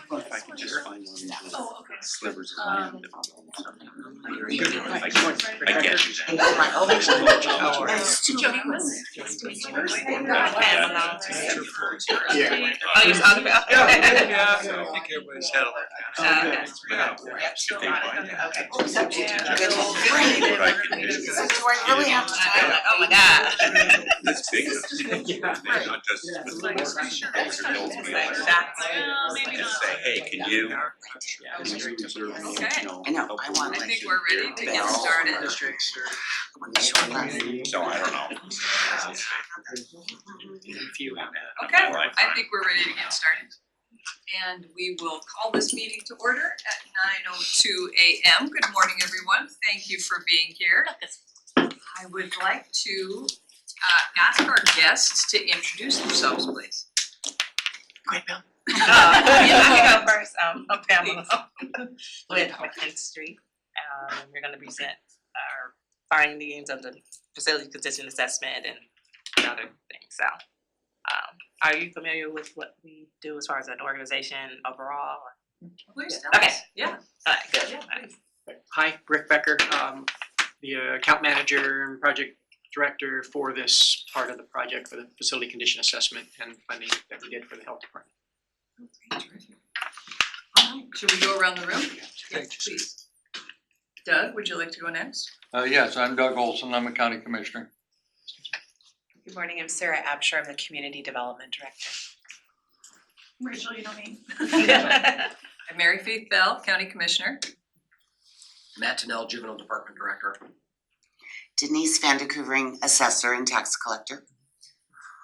If I could just find one of those Oh, okay. slivers of land. I I get you. Jody was. Nice to meet you. Yeah. Oh, you saw the bill? Yeah, I think everybody's had it. Okay. Do I really have to tie it? Oh my God. It's big. Not just with the board. Just say, hey, can you? Okay. I know, I want I like think we're ready to get started. So I don't know. Okay, I think we're ready to get started. And we will call this meeting to order at 9:02 a.m. Good morning, everyone. Thank you for being here. I would like to ask our guests to introduce themselves, please. Great, Bill. Yeah, I can go first. I'm Pamela with McKin Street. We're gonna present our findings of the facility condition assessment and other things. So, are you familiar with what we do as far as an organization overall? Please tell Okay. us. Yeah. Alright, good. Alright. Hi, Rick Becker, the account manager and project director for this part of the project for the facility condition assessment and funding that we did for the health department. All right, should we go around the room? Yes, please. Doug, would you like to go next? Yes, I'm Doug Olson, I'm a county commissioner. Good morning, I'm Sarah Absher, I'm the Community Development Director. Rachel, you know me. I'm Mary Faith Bell, County Commissioner. Matt Tennell, Juvenile Department Director. Denise Van de Koevering, assessor and tax collector.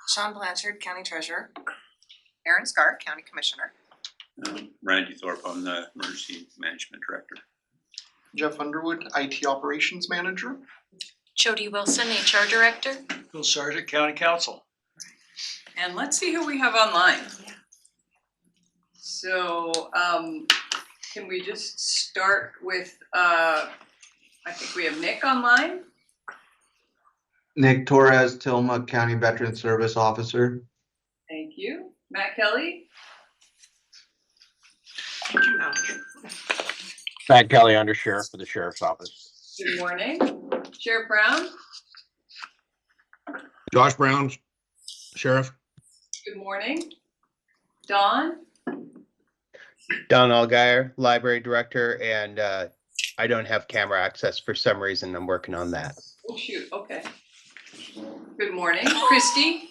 Sean Blanchard, County Treasurer. Aaron Scar, County Commissioner. Randy Thorpe, I'm the emergency management director. Jeff Underwood, IT Operations Manager. Jody Wilson, HR Director. Bill Sargent, County Council. And let's see who we have online. So, can we just start with, I think we have Nick online. Nick Torres, Tillamook County Veteran Service Officer. Thank you. Matt Kelly. Matt Kelly, Under Sheriff for the Sheriff's Office. Good morning. Sheriff Brown. Josh Brown, Sheriff. Good morning. Don. Don Allgaier, Library Director, and I don't have camera access for some reason. I'm working on that. Oh, shoot. Okay. Good morning. Christy.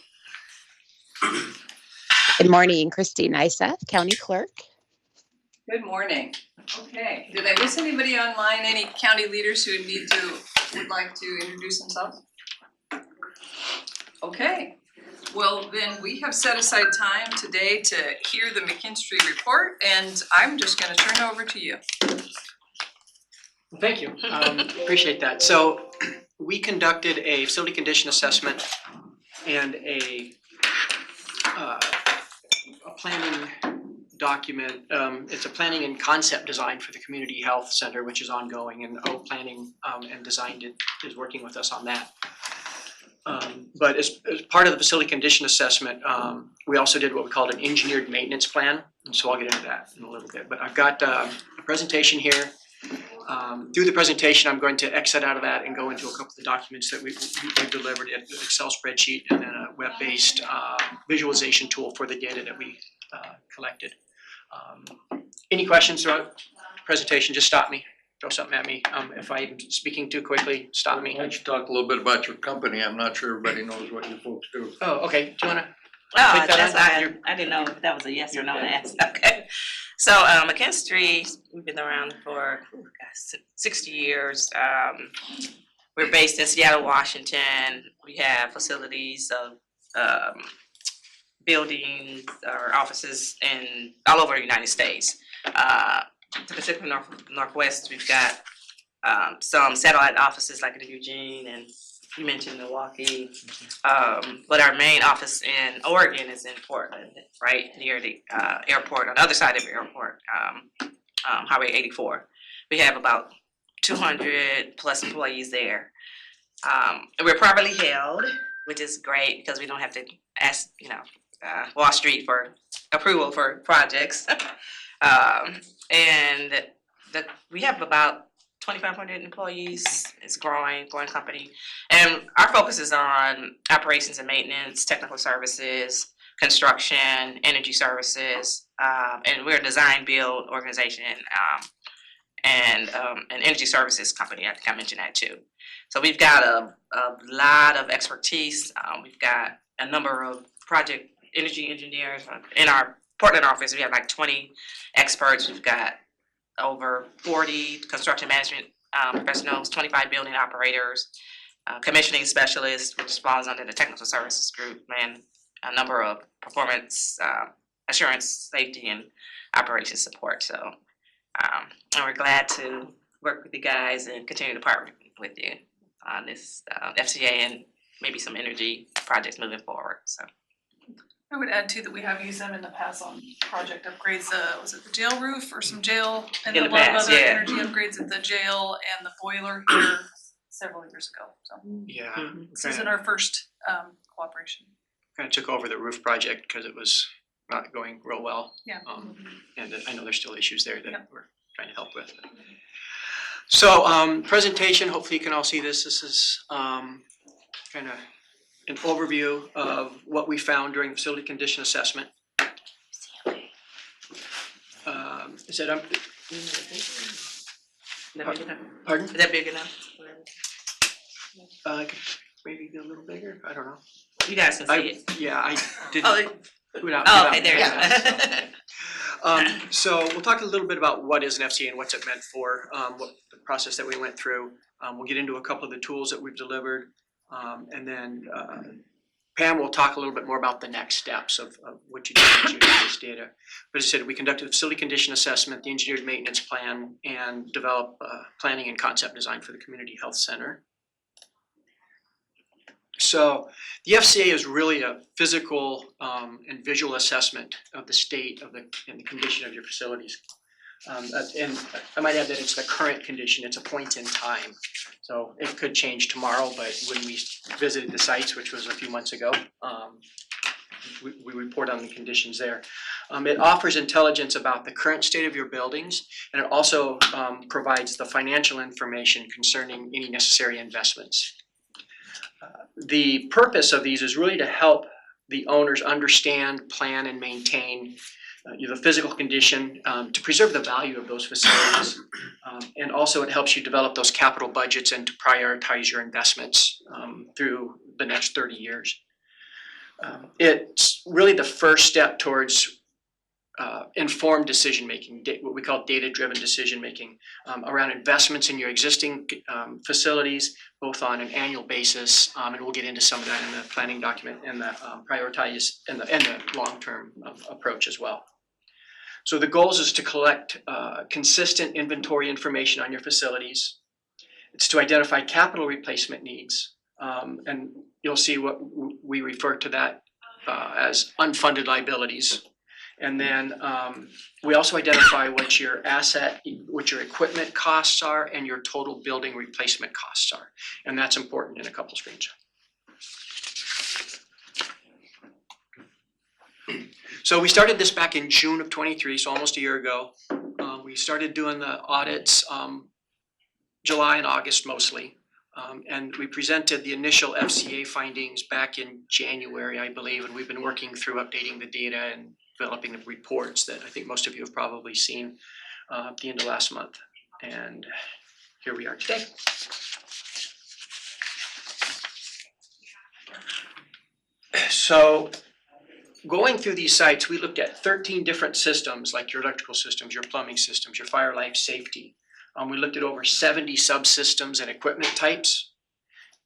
Good morning, Christine Isa, County Clerk. Good morning. Okay. Did I miss anybody online? Any county leaders who would like to introduce themselves? Okay. Well, then we have set aside time today to hear the McKinstry report, and I'm just going to turn it over to you. Well, thank you, appreciate that. So we conducted a facility condition assessment and a planning document. It's a planning and concept design for the community health center, which is ongoing, and O Planning and Design is working with us on that. But as part of the facility condition assessment, we also did what we called an engineered maintenance plan, and so I'll get into that in a little bit. But I've got a presentation here. Through the presentation, I'm going to exit out of that and go into a couple of the documents that we've delivered, an Excel spreadsheet and then a web-based visualization tool for the data that we collected. Any questions throughout the presentation, just stop me, throw something at me. If I'm speaking too quickly, stop me. Why don't you talk a little bit about your company? I'm not sure everybody knows what you folks do. Oh, okay, do you wanna? Oh, Click that that's on. I didn't know if that was a yes or no to ask. Okay. So, McKin Street, we've been around for 60 years. We're based in Seattle, Washington. We have facilities of buildings or offices in all over the United States. The Pacific Northwest, we've got some satellite offices like in Eugene, and you mentioned Milwaukee. But our main office in Oregon is in Portland, right near the airport, on the other side of the airport, Highway 84. We have about 200 plus employees there. And we're privately held, which is great because we don't have to ask, Wall Street for approval for projects. And we have about 2,500 employees. It's growing company. And our focus is on operations and maintenance, technical services, construction, energy services, and we're a design build organization, and an energy services company. I think I mentioned that too. So we've got a lot of expertise. We've got a number of project energy engineers in our Portland office. We have like 20 experts. We've got over 40 construction management professionals, 25 building operators, commissioning specialists, which falls under the technical services group, and a number of performance assurance, safety, and operations support. So and we're glad to work with you guys and continue to partner with you on this FCA and maybe some energy projects moving forward. So I would add too that we have used them in the past on project upgrades, was it the jail roof or some jail? And In a the lot of past, other yeah. energy upgrades at the jail and the boiler here several years ago, so. Yeah, This isn't our first cooperation. kind of took over the roof project because it was not going real well. Yeah. And I know there's still issues there that Yep. we're trying to help with. So presentation, hopefully you can all see this. This is kind of an overview of what we found during the facility condition assessment. Is that, pardon? is that big enough? Maybe a little bigger, I don't know. You guys can see it. Yeah, I didn't. Oh, without- oh, without- okay, there it is. So we'll talk a little bit about what is an FCA and what's it meant for, what the process that we went through. We'll get into a couple of the tools that we've delivered. And then Pam will talk a little bit more about the next steps of what you do with this data. But as I said, we conducted a facility condition assessment, the engineered maintenance plan, and develop planning and concept design for the community health center. So the FCA is really a physical and visual assessment of the state of and the condition of your facilities. And I might add that it's the current condition, it's a point in time. So it could change tomorrow, but when we visited the sites, which was a few months ago, we report on the conditions there. It offers intelligence about the current state of your buildings, and it also provides the financial information concerning any necessary investments. The purpose of these is really to help the owners understand, plan, and maintain the physical condition to preserve the value of those facilities. And also it helps you develop those capital budgets and to prioritize your investments through the next 30 years. It's really the first step towards informed decision-making, what we call data-driven decision-making around investments in your existing facilities, both on an annual basis, and we'll get into some of that in the planning document and the prioritize and the long-term approach as well. So the goals is to collect consistent inventory information on your facilities. It's to identify capital replacement needs, and you'll see what we refer to that as unfunded liabilities. And then we also identify what your equipment costs are and your total building replacement costs are. And that's important in a couple screens. So we started this back in June of 23, so almost a year ago. We started doing the audits July and August mostly. And we presented the initial FCA findings back in January, I believe, and we've been working through updating the data and developing the reports that I think most of you have probably seen at the end of last month. And here we are today. So going through these sites, we looked at 13 different systems, like your electrical systems, your plumbing systems, your fire life safety. We looked at over 70 subsystems and equipment types.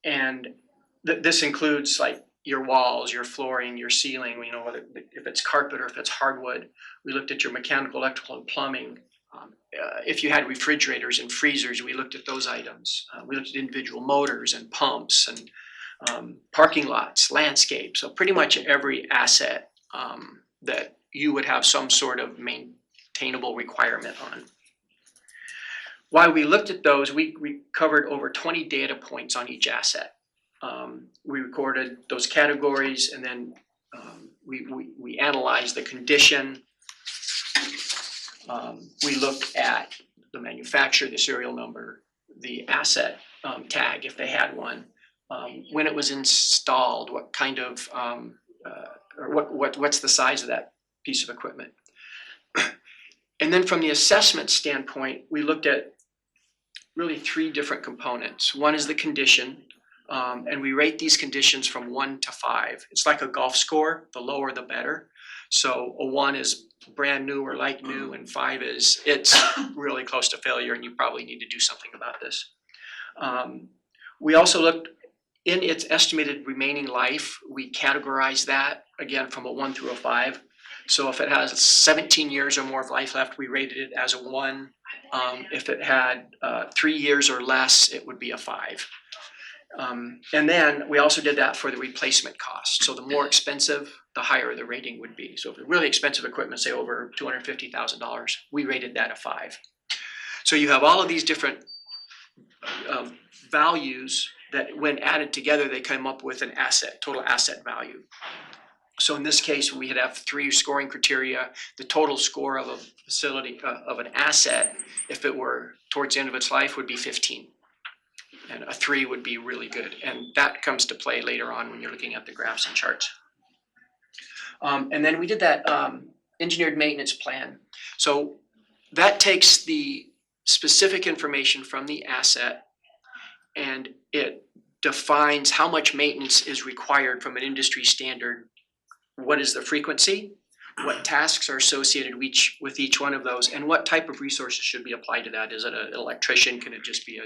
And this includes like your walls, your flooring, your ceiling, you know, whether if it's carpet or if it's hardwood. We looked at your mechanical, electrical, and plumbing. If you had refrigerators and freezers, we looked at those items. We looked at individual motors and pumps and parking lots, landscape. So pretty much every asset that you would have some sort of maintainable requirement on. While we looked at those, we covered over 20 data points on each asset. We recorded those categories, and then we analyzed the condition, We looked at the manufacturer, the serial number, the asset tag, if they had one, when it was installed, what kind of, or what's the size of that piece of equipment. And then from the assessment standpoint, we looked at really 3 different components. One is the condition, and we rate these conditions from 1 to 5. It's like a golf score, the lower the better. So a 1 is brand new or like new, and 5 is it's really close to failure and you probably need to do something about this. We also looked in its estimated remaining life, we categorize that again from a 1 through a 5. So if it has 17 years or more of life left, we rated it as a 1. If it had 3 years or less, it would be a 5. And then we also did that for the replacement cost. So the more expensive, the higher the rating would be. So if it's really expensive equipment, say over $250,000, we rated that a 5. So you have all of these different values that when added together, they come up with an asset, total asset value. So in this case, we had 3 scoring criteria. The total score of a facility, of an asset, if it were towards the end of its life, would be 15. And a 3 would be really good. And that comes to play later on when you're looking at the graphs and charts. And then we did that engineered maintenance plan. So that takes the specific information from the asset and it defines how much maintenance is required from an industry standard. What is the frequency? What tasks are associated with each one of those, and what type of resources should be applied to that? Is it an electrician? Can it just be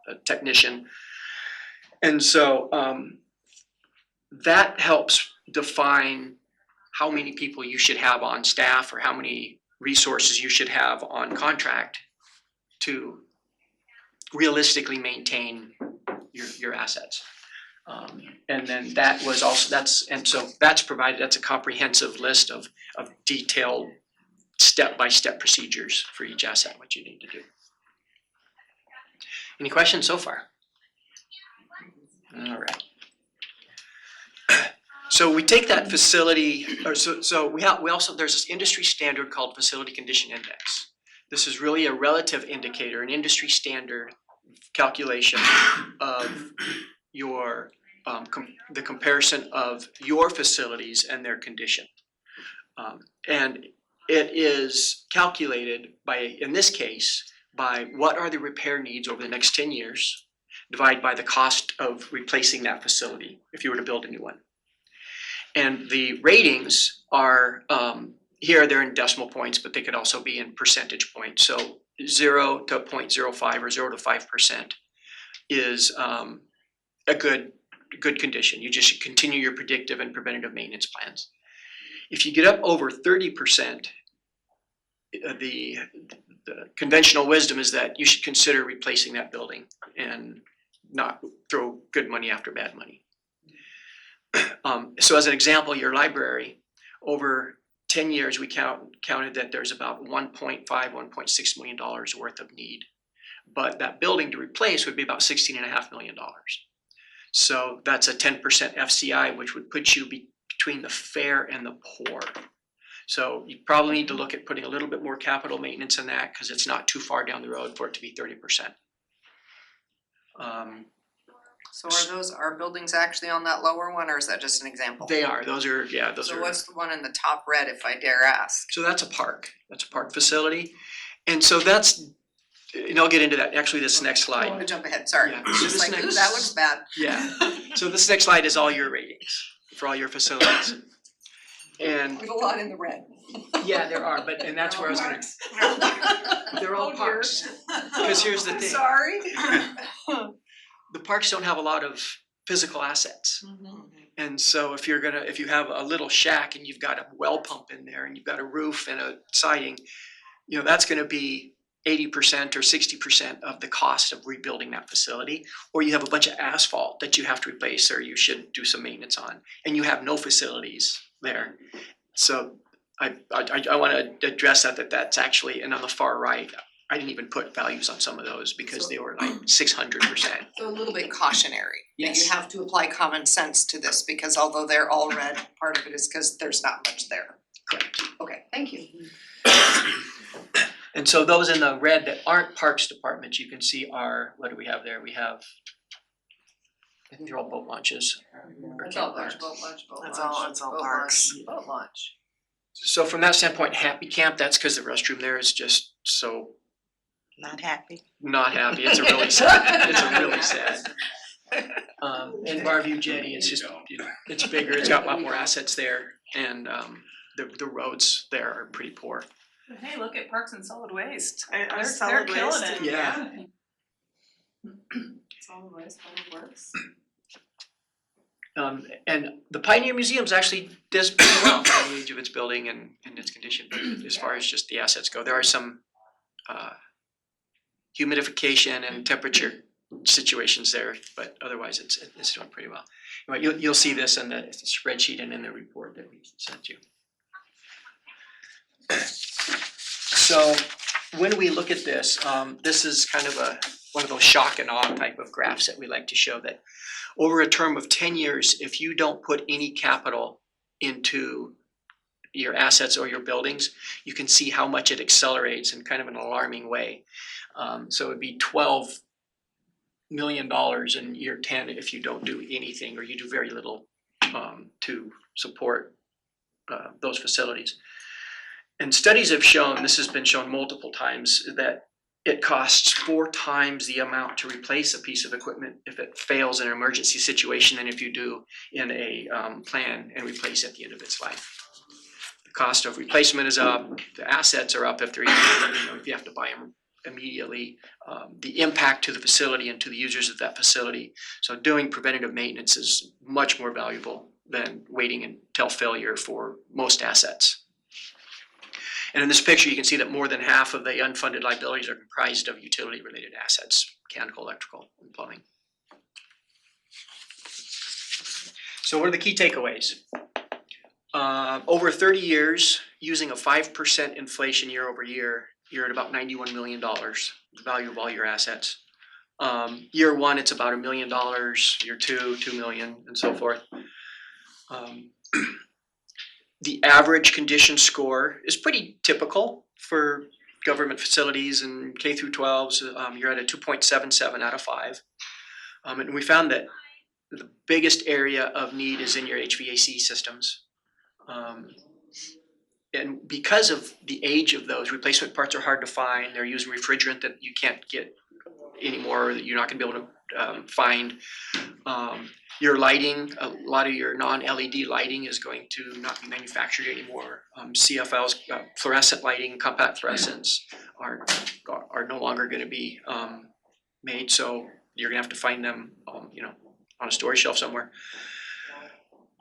a technician? And so that helps define how many people you should have on staff or how many resources you should have on contract to realistically maintain your assets. And then that was also, that's provided, that's a comprehensive list of detailed step-by-step procedures for each asset, what you need to do. Any questions so far? All right. So we take that facility, or so we also, there's this industry standard called Facility Condition Index. This is really a relative indicator, an industry standard calculation of your the comparison of your facilities and their condition. And it is calculated by, in this case, by what are the repair needs over the next 10 years, divided by the cost of replacing that facility if you were to build a new one. And the ratings are, here they're in decimal points, but they could also be in percentage points. So 0 to 0.05 or 0 to 5% is a good condition. You just should continue your predictive and preventative maintenance plans. If you get up over 30%, the conventional wisdom is that you should consider replacing that building and not throw good money after bad money. So as an example, your library, over 10 years, we counted that there's about $1.5, $1.6 million worth of need. But that building to replace would be about $16.5 million. So that's a 10% FCI, which would put you between the fair and the poor. So you probably need to look at putting a little bit more capital maintenance in that because it's not too far down the road for it to be 30%. So are buildings actually on that lower one, or is that just an example? They are, those are. So what's the one in the top red, if I dare ask? So that's a park facility. And so that's, and I'll get into that, actually this next slide. I want to jump ahead, sorry. Yeah. It's just like, ooh, that looks bad. Yeah, so this next slide is all your ratings for all your facilities. And There's a lot in the red. yeah, there are, and that's where I was gonna. They're all parks. Because here's the thing. Sorry. The parks don't have a lot of physical assets. And so if you have a little shack and you've got a well pump in there and you've got a roof and a siding, that's gonna be 80% or 60% of the cost of rebuilding that facility. Or you have a bunch of asphalt that you have to replace or you should do some maintenance on, and you have no facilities there. So I wanna address that's actually, and on the far right, I didn't even put values on some of those because they were like 600%. So a little bit cautionary, that Yes. you have to apply common sense to this, because although they're all red, part of it is because there's not much there. Correct. Okay, thank you. And so those in the red that aren't Parks Department, you can see are, what do we have there? We have, I think they're all boat launches. or It's all campgrounds. boat launch, boat launch. It's all boat parks. launch, Boat launch. So from that standpoint, Happy Camp, that's because the restroom there is just so Not happy. not happy. It's a really sad, it's a really sad. And Barview Jetty, it's just, you know, it's bigger, it's got a lot more assets there, and the roads there are pretty poor. But hey, look at Parks and Solid Waste. Our They're solid killing waste it. Yeah. Solid Waste, Public Works. And the Pioneer Museum's actually does pretty well for the age of its building and its condition, but as far as just the assets go, there are some humidification and temperature situations there, but otherwise it's doing pretty well. Anyway, you'll see this in the spreadsheet and in the report that we sent you. So when we look at this, this is kind of one of those shock and awe type of graphs that we like to show, that over a term of 10 years, if you don't put any capital into your assets or your buildings, you can see how much it accelerates in kind of an alarming way. So it'd be $12 million in year 10 if you don't do anything, or you do very little to support those facilities. And studies have shown, this has been shown multiple times, that it costs 4 times the amount to replace a piece of equipment if it fails in an emergency situation than if you do in a plan and replace at the end of its life. The cost of replacement is up, the assets are up if they're, if you have to buy them immediately, the impact to the facility and to the users of that facility. So doing preventative maintenance is much more valuable than waiting until failure for most assets. And in this picture, you can see that more than half of the unfunded liabilities are comprised of utility-related assets, mechanical, electrical, and plumbing. So what are the key takeaways? Over 30 years, using a 5% inflation year over year, you're at about $91 million, the value of all your assets. Year 1, it's about $1 million, year 2, $2 million, and so forth. The average condition score is pretty typical for government facilities and K through 12s. You're at a 2.77 out of 5. And we found that the biggest area of need is in your HVAC systems. And because of the age of those, replacement parts are hard to find. They're using refrigerant that you can't get anymore, that you're not gonna be able to find. Your lighting, a lot of your non-LED lighting is going to not be manufactured anymore. CFLs, fluorescent lighting, compact fluorescents are no longer gonna be made, so you're gonna have to find them, on a storage shelf somewhere.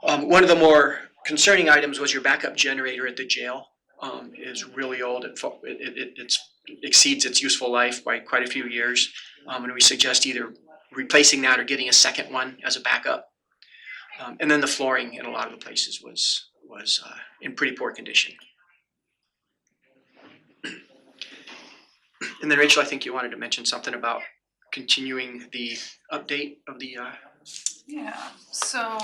One of the more concerning items was your backup generator at the jail is really old. It exceeds its useful life by quite a few years, and we suggest either replacing that or getting a second one as a backup. And then the flooring in a lot of the places was in pretty poor condition. And then Rachel, I think you wanted to mention something about continuing the update of the Yeah, so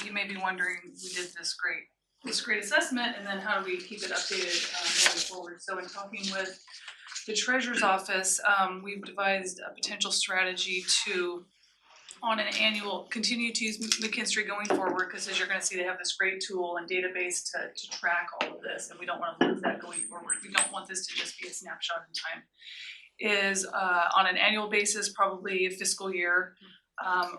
you may be wondering, we did this great assessment, and then how do we keep it updated going forward? So in talking with the treasurer's office, we've devised a potential strategy to, on an annual, continue to use McKinstry going forward, because as you're gonna see, they have this great tool and database to track all of this, and we don't wanna lose that going forward. We don't want this to just be a snapshot in time. Is on an annual basis, probably a fiscal year,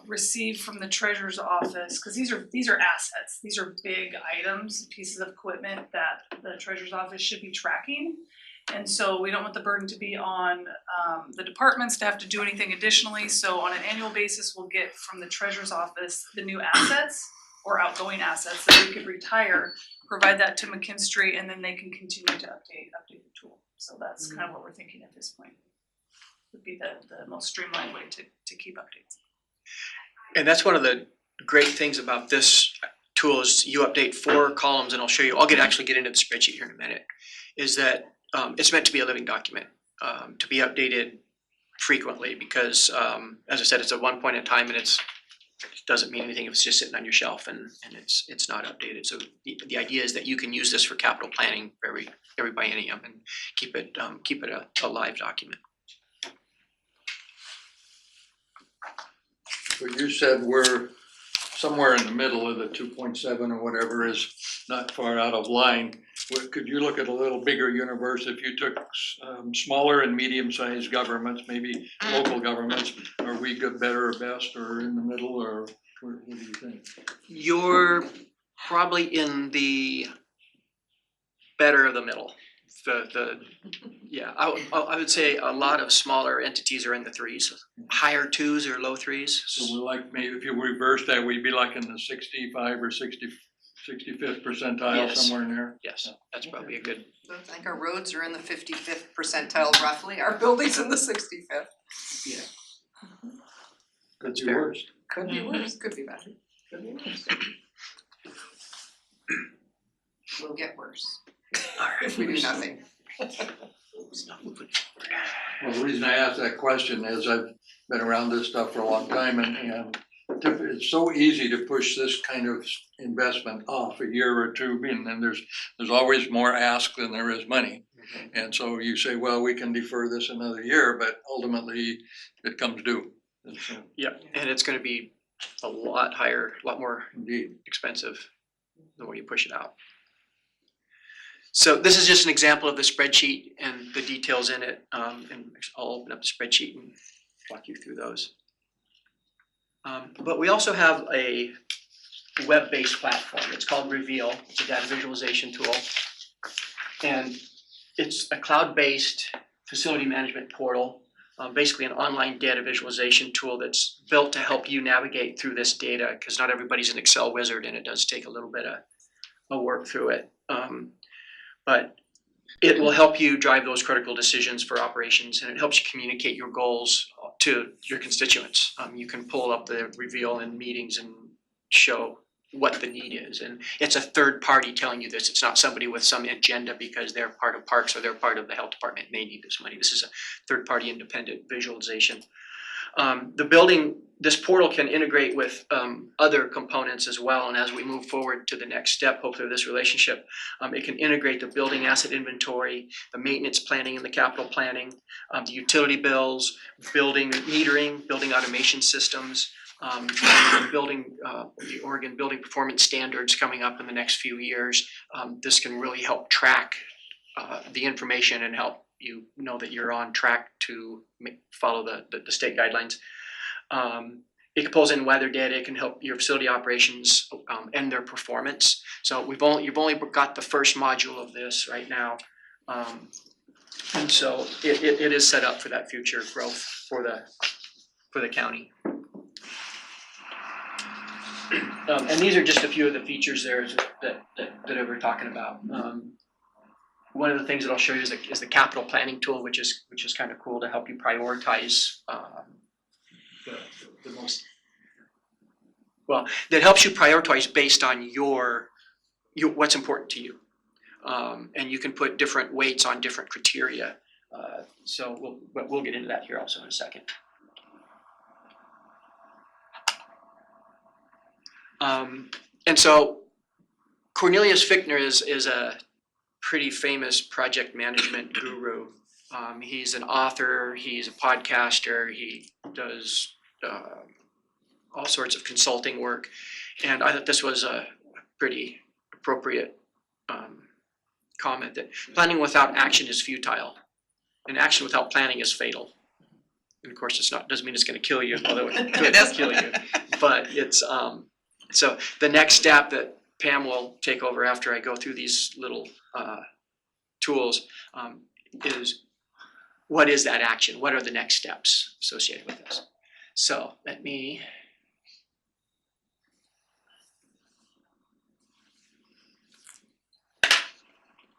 received from the treasurer's office, because these are assets, these are big items, pieces of equipment that the treasurer's office should be tracking. And so we don't want the burden to be on the departments to have to do anything additionally. So on an annual basis, we'll get from the treasurer's office the new assets or outgoing assets that we could retire, provide that to McKinstry, and then they can continue to update the tool. So that's kind of what we're thinking at this point. Would be the most streamlined way to keep updates. And that's one of the great things about this tool is you update 4 columns, and I'll show you, I'll actually get into the spreadsheet here in a minute, is that it's meant to be a living document, to be updated frequently, because as I said, it's at one point in time and it's It doesn't mean anything if it's just sitting on your shelf and it's not updated. So the idea is that you can use this for capital planning for every biennium and keep it a live document. So you said we're somewhere in the middle of the 2.7 or whatever is not far out of line. Could you look at a little bigger universe if you took smaller and medium-sized governments, maybe local governments? Are we good, better, or best, or in the middle, or what do you think? You're probably in the better of the middle. I would say a lot of smaller entities are in the 3s, higher 2s or low 3s. So we're like, maybe if you reverse that, we'd be like in the 65 or 65th percentile, Yes. somewhere in there. Yes, that's probably a good. I think our roads are in the 55th percentile roughly, our buildings in the 65th. Yeah. Could be fair. worse. Could be worse, could be better, could be worse. Will get worse if we do nothing. Well, the reason I asked that question is I've been around this stuff for a long time and it's so easy to push this kind of investment off a year or two, and then there's always more ask than there is money. And so you say, well, we can defer this another year, but ultimately it comes due. And so, Yeah, and it's gonna be a lot higher, a lot more indeed. expensive the more you push it out. So this is just an example of the spreadsheet and the details in it. And I'll open up the spreadsheet and walk you through those. But we also have a web-based platform. It's called Reveal. It's a data visualization tool. And it's a cloud-based facility management portal, basically an online data visualization tool that's built to help you navigate through this data, because not everybody's an Excel wizard and it does take a little bit of work through it. But it will help you drive those critical decisions for operations, and it helps you communicate your goals to your constituents. You can pull up the Reveal in meetings and show what the need is. And it's a third party telling you this. It's not somebody with some agenda because they're part of parks or they're part of the health department and they need this money. This is a third party independent visualization. This portal can integrate with other components as well. And as we move forward to the next step, hopefully this relationship, it can integrate the building asset inventory, the maintenance planning and the capital planning, the utility bills, building metering, building automation systems, building the Oregon Building Performance Standards coming up in the next few years. This can really help track the information and help you know that you're on track to follow the state guidelines. It pulls in weather data. It can help your facility operations and their performance. So you've only got the first module of this right now, and so it is set up for that future growth for the county. And these are just a few of the features there that we're talking about. One of the things that I'll show you is the capital planning tool, which is kind of cool to help you prioritize the most. Well, that helps you prioritize based on your what's important to you, and you can put different weights on different criteria. So we'll get into that here also in a second. And so Cornelius Fichtner is a pretty famous project management guru. He's an author, he's a podcaster, he does all sorts of consulting work. And I thought this was a pretty appropriate comment that planning without action is futile and action without planning is fatal. And of course doesn't mean it's gonna kill you, although it could kill you, but it's so the next step that Pam will take over after I go through these little tools is what is that action? What are the next steps associated with this? So let me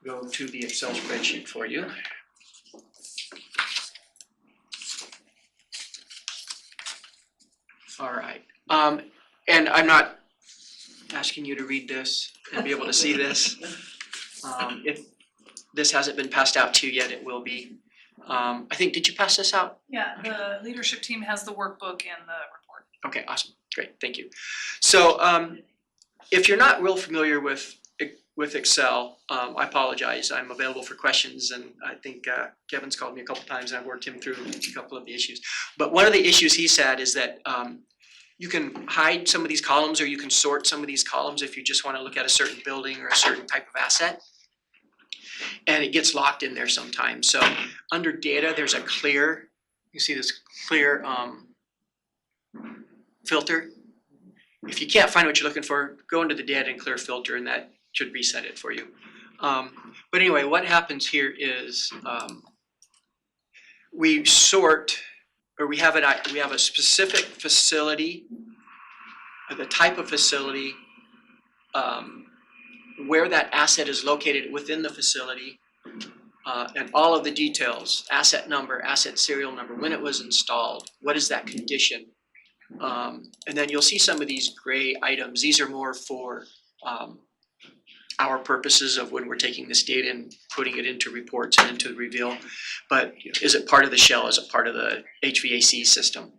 go to the Excel spreadsheet for you. All right, and I'm not asking you to read this and be able to see this. If this hasn't been passed out to you yet, it will be. I think, did you pass this out? Yeah, the leadership team has the workbook and the report. report. Okay, awesome, great, thank you. So if you're not real familiar with Excel, I apologize, I'm available for questions, and I think Kevin's called me a couple times and I've worked him through a couple of the issues. But one of the issues he said is that you can hide some of these columns, or you can sort some of these columns if you just want to look at a certain building or a certain type of asset. And it gets locked in there sometimes. So under data, there's a clear, you see this clear filter. If you can't find what you're looking for, go into the data and clear filter, and that should reset it for you. But anyway, what happens here is we sort, or we have a specific facility, the type of facility, where that asset is located within the facility, and all of the details, asset number, asset serial number, when it was installed, what is that condition. And then you'll see some of these gray items. These are more for our purposes of when we're taking this data and putting it into reports and into Reveal. But is it part of the shell? Is it part of the HVAC system?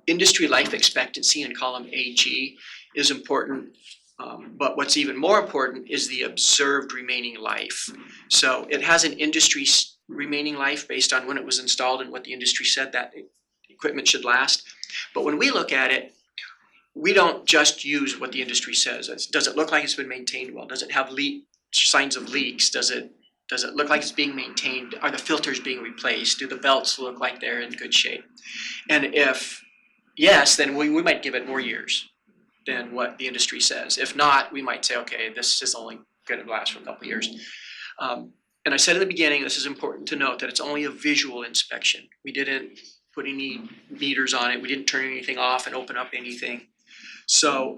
Industry life expectancy in column AG is important, but what's even more important is the observed remaining life. So it has an industry remaining life based on when it was installed and what the industry said that equipment should last. But when we look at it, we don't just use what the industry says. Does it look like it's been maintained well? Does it have signs of leaks? Does it look like it's being maintained? Are the filters being replaced? Do the belts look like they're in good shape? And if yes, then we might give it more years than what the industry says. If not, we might say, okay, this is only going to last for a couple of years. And I said in the beginning, this is important to note that it's only a visual inspection. We didn't put any meters on it. We didn't turn anything off and open up anything. So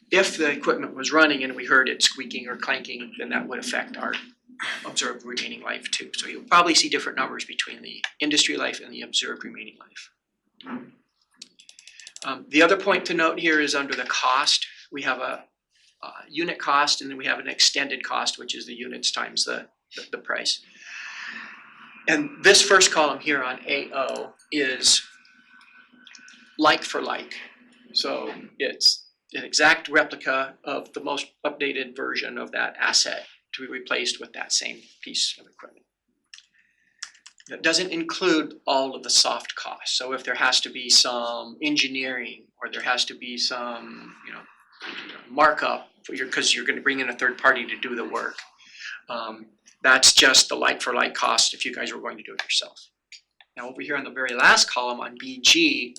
if the equipment was running and we heard it squeaking or clanking, then that would affect our observed remaining life too. So you'll probably see different numbers between the industry life and the observed remaining life. The other point to note here is under the cost, we have a unit cost, and then we have an extended cost, which is the units times the price. And this first column here on AO is like for like. So it's an exact replica of the most updated version of that asset to be replaced with that same piece of equipment. That doesn't include all of the soft costs. So if there has to be some engineering, or there has to be some, markup because you're going to bring in a third party to do the work, that's just the like for like cost if you guys were going to do it yourself. Now over here on the very last column on BG,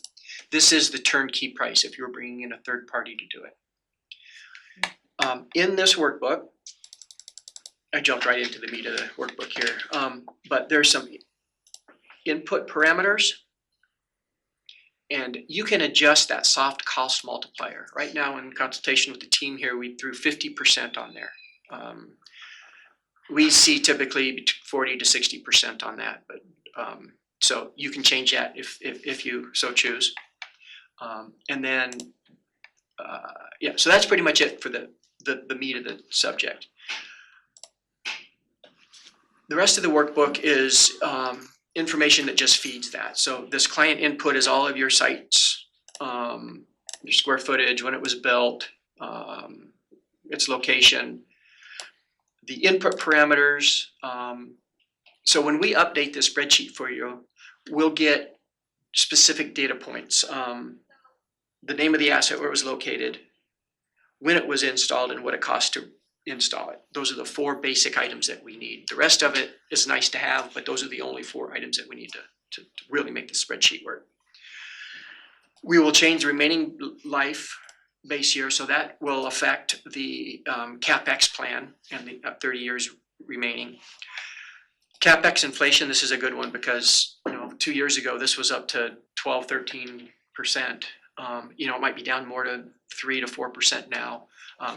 this is the turnkey price if you were bringing in a third party to do it. In this workbook, I jumped right into the meat of the workbook here, but there's some input parameters, and you can adjust that soft cost multiplier. Right now in consultation with the team here, we threw 50% on there. We see typically 40 to 60% on that, but so you can change that if you so choose. And then, yeah, so that's pretty much it for the meat of the subject. The rest of the workbook is information that just feeds that. So this client input is all of your sites, your square footage, when it was built, its location, the input parameters. So when we update this spreadsheet for you, we'll get specific data points. The name of the asset, where it was located, when it was installed, and what it cost to install it. Those are the 4 basic items that we need. The rest of it is nice to have, but those are the only 4 items that we need to really make the spreadsheet work. We will change the remaining life base year, so that will affect the CapEx plan and the 30 years remaining. CapEx inflation, this is a good one because 2 years ago this was up to 12-13%. It might be down more to 3 to 4% now.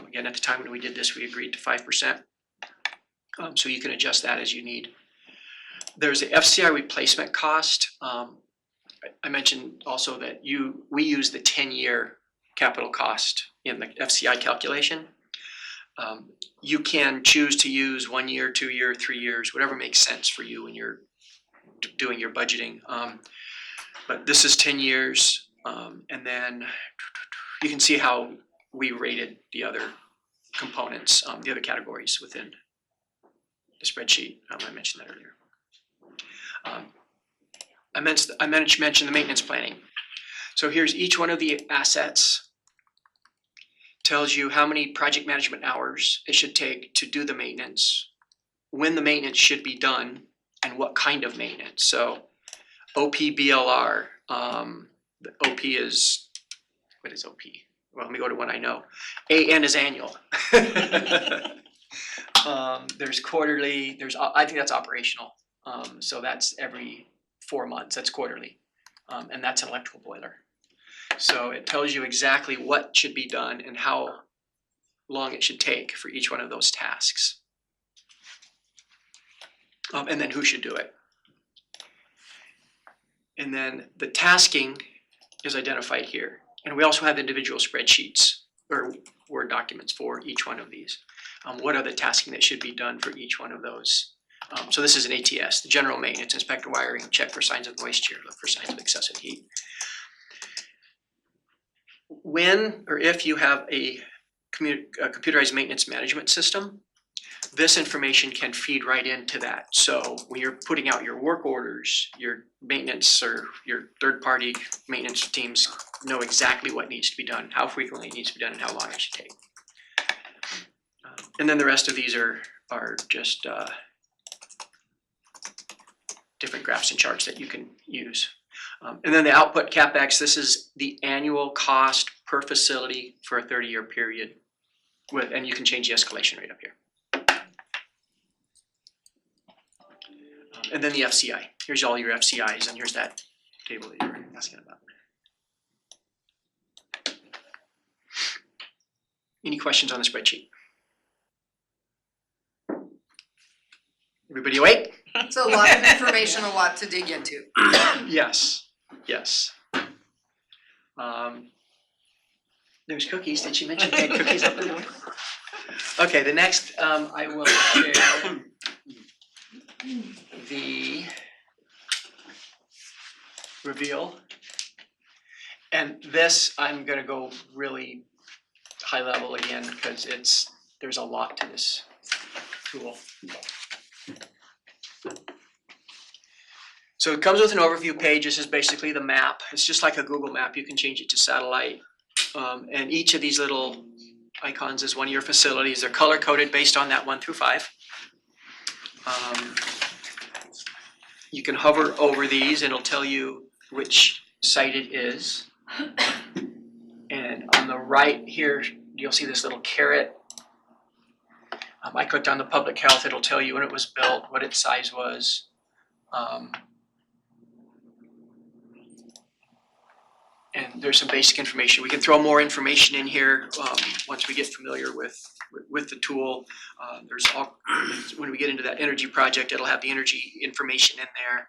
Again, at the time when we did this, we agreed to 5%. So you can adjust that as you need. There's a FCI replacement cost. I mentioned also that we use the 10-year capital cost in the FCI calculation. You can choose to use 1 year, 2 year, 3 years, whatever makes sense for you when you're doing your budgeting. But this is 10 years, and then you can see how we rated the other components, the other categories within the spreadsheet. I mentioned that earlier. I mentioned the maintenance planning. So here's each one of the assets. Tells you how many project management hours it should take to do the maintenance, when the maintenance should be done, and what kind of maintenance. So OPBLR, the OP is, what is OP? Well, let me go to one I know. AN is annual. There's quarterly, I think that's operational. So that's every 4 months, that's quarterly. And that's an electrical boiler. So it tells you exactly what should be done and how long it should take for each one of those tasks. And then who should do it. And then the tasking is identified here. And we also have individual spreadsheets or Word documents for each one of these. What are the tasking that should be done for each one of those? So this is an ATS, the general maintenance, inspect wiring, check for signs of moisture, look for signs of excessive heat. When or if you have a computerized maintenance management system, this information can feed right into that. So when you're putting out your work orders, your maintenance or your third-party maintenance teams know exactly what needs to be done, how frequently it needs to be done, and how long it should take. And then the rest of these are just different graphs and charts that you can use. And then the output CapEx, this is the annual cost per facility for a 30-year period. And you can change the escalation rate up here. And then the FCI. Here's all your FCIs, and here's that table that you were asking about. Any questions on the spreadsheet? Everybody awake? It's a lot of information, a lot to dig into. Yes, yes. There's cookies. Did she mention she had cookies up there? Okay, the next, I will share the reveal. And this, I'm gonna go really high level again because there's a lot to this tool. So it comes with an overview page. This is basically the map. It's just like a Google map. You can change it to satellite. And each of these little icons is one of your facilities. They're color coded based on that 1 through 5. You can hover over these and it'll tell you which site it is. And on the right here, you'll see this little caret. I clicked on the public health. It'll tell you when it was built, what its size was. And there's some basic information. We can throw more information in here once we get familiar with the tool. There's all, when we get into that energy project, it'll have the energy information in there.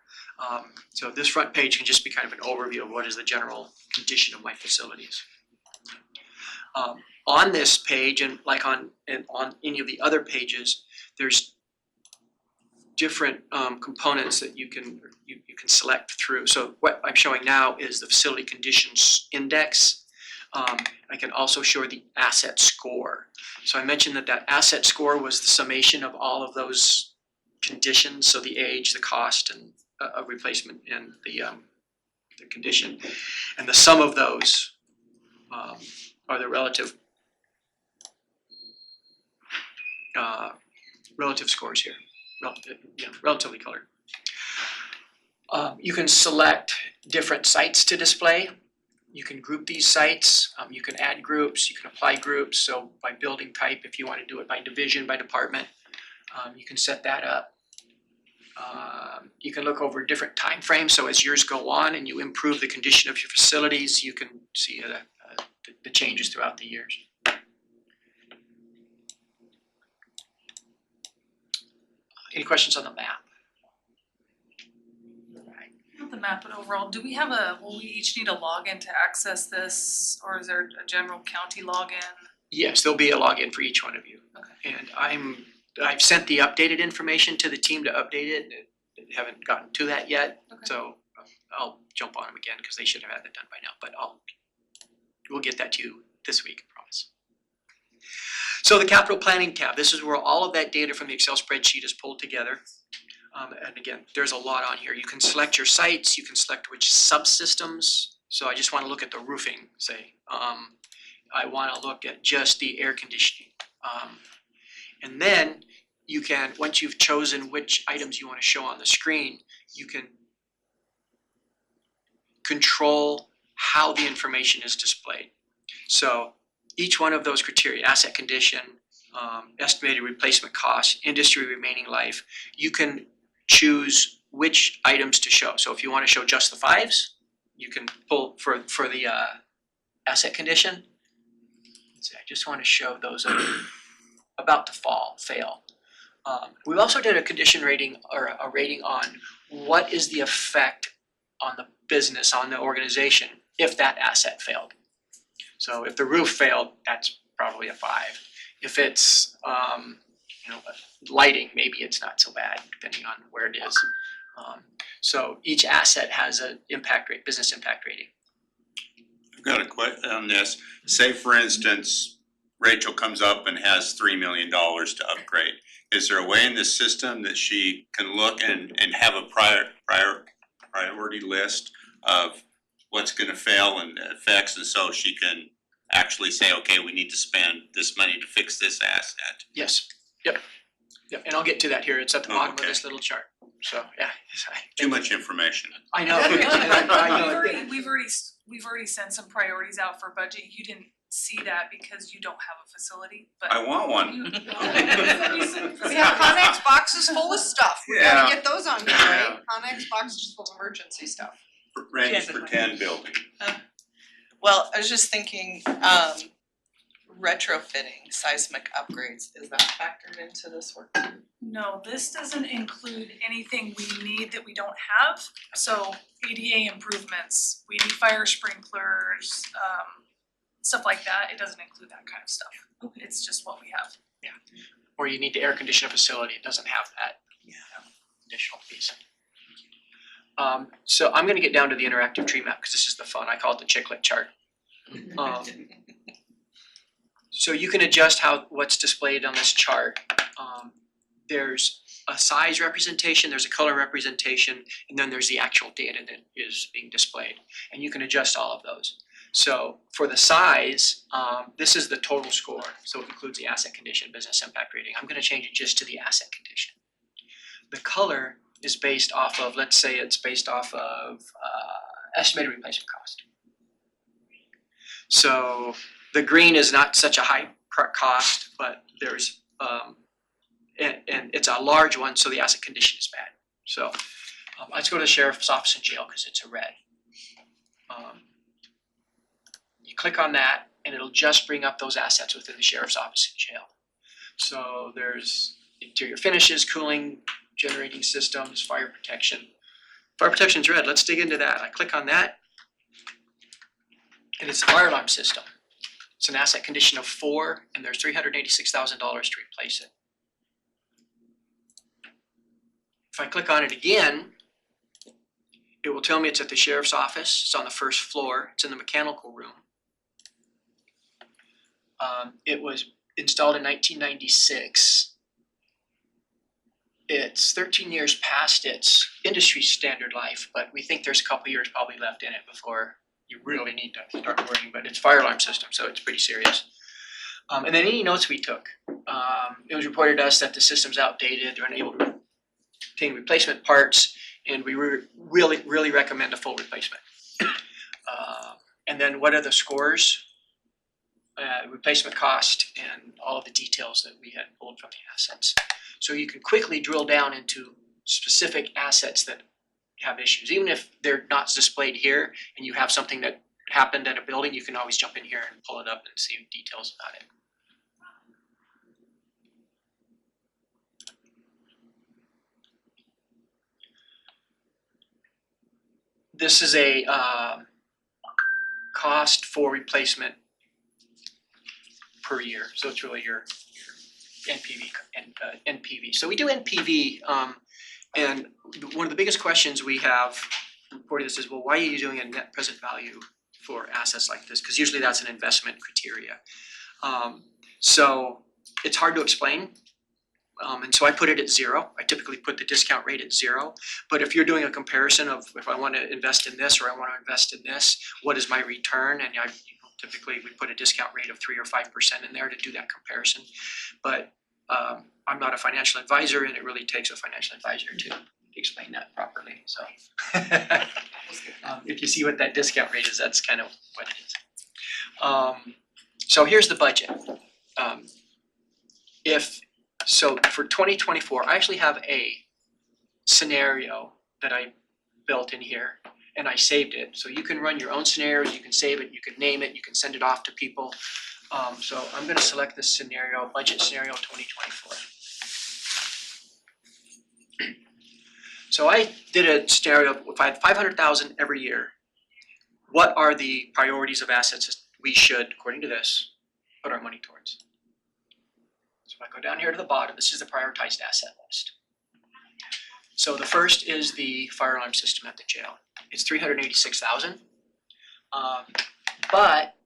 So this front page can just be kind of an overview of what is the general condition of my facilities. On this page, and like on any of the other pages, there's different components that you can select through. So what I'm showing now is the facility conditions index. I can also show the asset score. So I mentioned that asset score was the summation of all of those conditions. So the age, the cost, and of replacement, and the condition, and the sum of those are the relative scores here. Relatively colored. You can select different sites to display. You can group these sites. You can add groups. You can apply groups. So by building type, if you want to do it by division, by department, you can set that up. You can look over different time frames. So as years go on and you improve the condition of your facilities, you can see the changes throughout the years. Any questions on the map? Not the map, but overall, will we each need a login to access this, or is there a general county login? Yes, there'll be a login for each one of you. Okay. And I've sent the updated information to the team to update it. They haven't gotten to that yet. Okay. So I'll jump on them again because they should have had that done by now, but we'll get that to you this week, I promise. So the capital planning tab, this is where all of that data from the Excel spreadsheet is pulled together. And again, there's a lot on here. You can select your sites, you can select which subsystems. So I just want to look at the roofing, say. I want to look at just the air conditioning. And then you can, once you've chosen which items you want to show on the screen, you can control how the information is displayed. So each one of those criteria, asset condition, estimated replacement cost, industry remaining life, you can choose which items to show. So if you want to show just the fives, you can pull for the asset condition. Let's see, I just want to show those that are about to fail. We also did a condition rating or a rating on what is the effect on the business, on the organization, if that asset failed. So if the roof failed, that's probably a 5. If it's lighting, maybe it's not so bad, depending on where it is. So each asset has an impact rate, business impact rating. I've got a question on this. Say for instance, Rachel comes up and has $3 million to upgrade. Is there a way in the system that she can look and have a priority list of what's gonna fail and effects, and so she can actually say, okay, we need to spend this money to fix this asset? Yes, yep, and I'll get to that here, it's at the bottom of this little chart, so, yeah. Too much information. I know. I know. We've already sent some priorities out for budget. You didn't see that because you don't have a facility, but. I want one. We have Connex boxes full of stuff, we gotta get those on here, right? Connex boxes full of emergency stuff. Randy's pretend building. Well, I was just thinking, retrofitting, seismic upgrades, is that factored into this work? No, this doesn't include anything we need that we don't have. So ADA improvements, we need fire sprinklers, stuff like that. It doesn't include that kind of stuff. It's just what we have. Yeah, or you need to air condition a facility, it doesn't have that additional piece. So I'm gonna get down to the interactive tree map because this is the fun, I call it the chiclet chart. So you can adjust what's displayed on this chart. There's a size representation, there's a color representation, and then there's the actual data that is being displayed. And you can adjust all of those. So for the size, this is the total score. So it includes the asset condition, business impact rating. I'm gonna change it just to the asset condition. The color is based off of, let's say it's based off of estimated replacement cost. So the green is not such a high cost, but there's, and it's a large one, so the asset condition is bad. So let's go to the sheriff's office and jail because it's a red. You click on that and it'll just bring up those assets within the sheriff's office and jail. So there's interior finishes, cooling, generating systems, fire protection. Fire protection's red, let's dig into that. I click on that and it's a fire alarm system. It's an asset condition of 4 and there's $386,000 to replace it. If I click on it again, it will tell me it's at the sheriff's office, it's on the first floor, it's in the mechanical room. It was installed in 1996. It's 13 years past its industry standard life, but we think there's a couple years probably left in it before you really need to start working, but it's a fire alarm system, so it's pretty serious. And then any notes we took. It was reported to us that the system's outdated, they're unable to obtain replacement parts, and we really recommend a full replacement. And then what are the scores? Replacement cost and all of the details that we had pulled from the assets. So you can quickly drill down into specific assets that have issues. Even if they're not displayed here and you have something that happened at a building, you can always jump in here and pull it up and see details about it. This is a cost for replacement per year, so it's really your NPV and NPV. So we do NPV, and one of the biggest questions we have reported this is, well, why are you doing a net present value for assets like this? Because usually that's an investment criteria. So it's hard to explain. And so I put it at 0. I typically put the discount rate at 0. But if you're doing a comparison of if I want to invest in this or I want to invest in this, what is my return? And typically we put a discount rate of 3 or 5% in there to do that comparison. But I'm not a financial advisor, and it really takes a financial advisor to explain that properly. So if you see what that discount rate is, that's kind of what it is. So here's the budget. So for 2024, I actually have a scenario that I built in here, and I saved it. So you can run your own scenarios, you can save it, you can name it, you can send it off to people. So I'm gonna select this scenario, budget scenario 2024. So I did a scenario, if I had 500,000 every year, what are the priorities of assets we should, according to this, put our money towards? So if I go down here to the bottom, this is the prioritized asset list. So the first is the fire alarm system at the jail. It's 386,000. But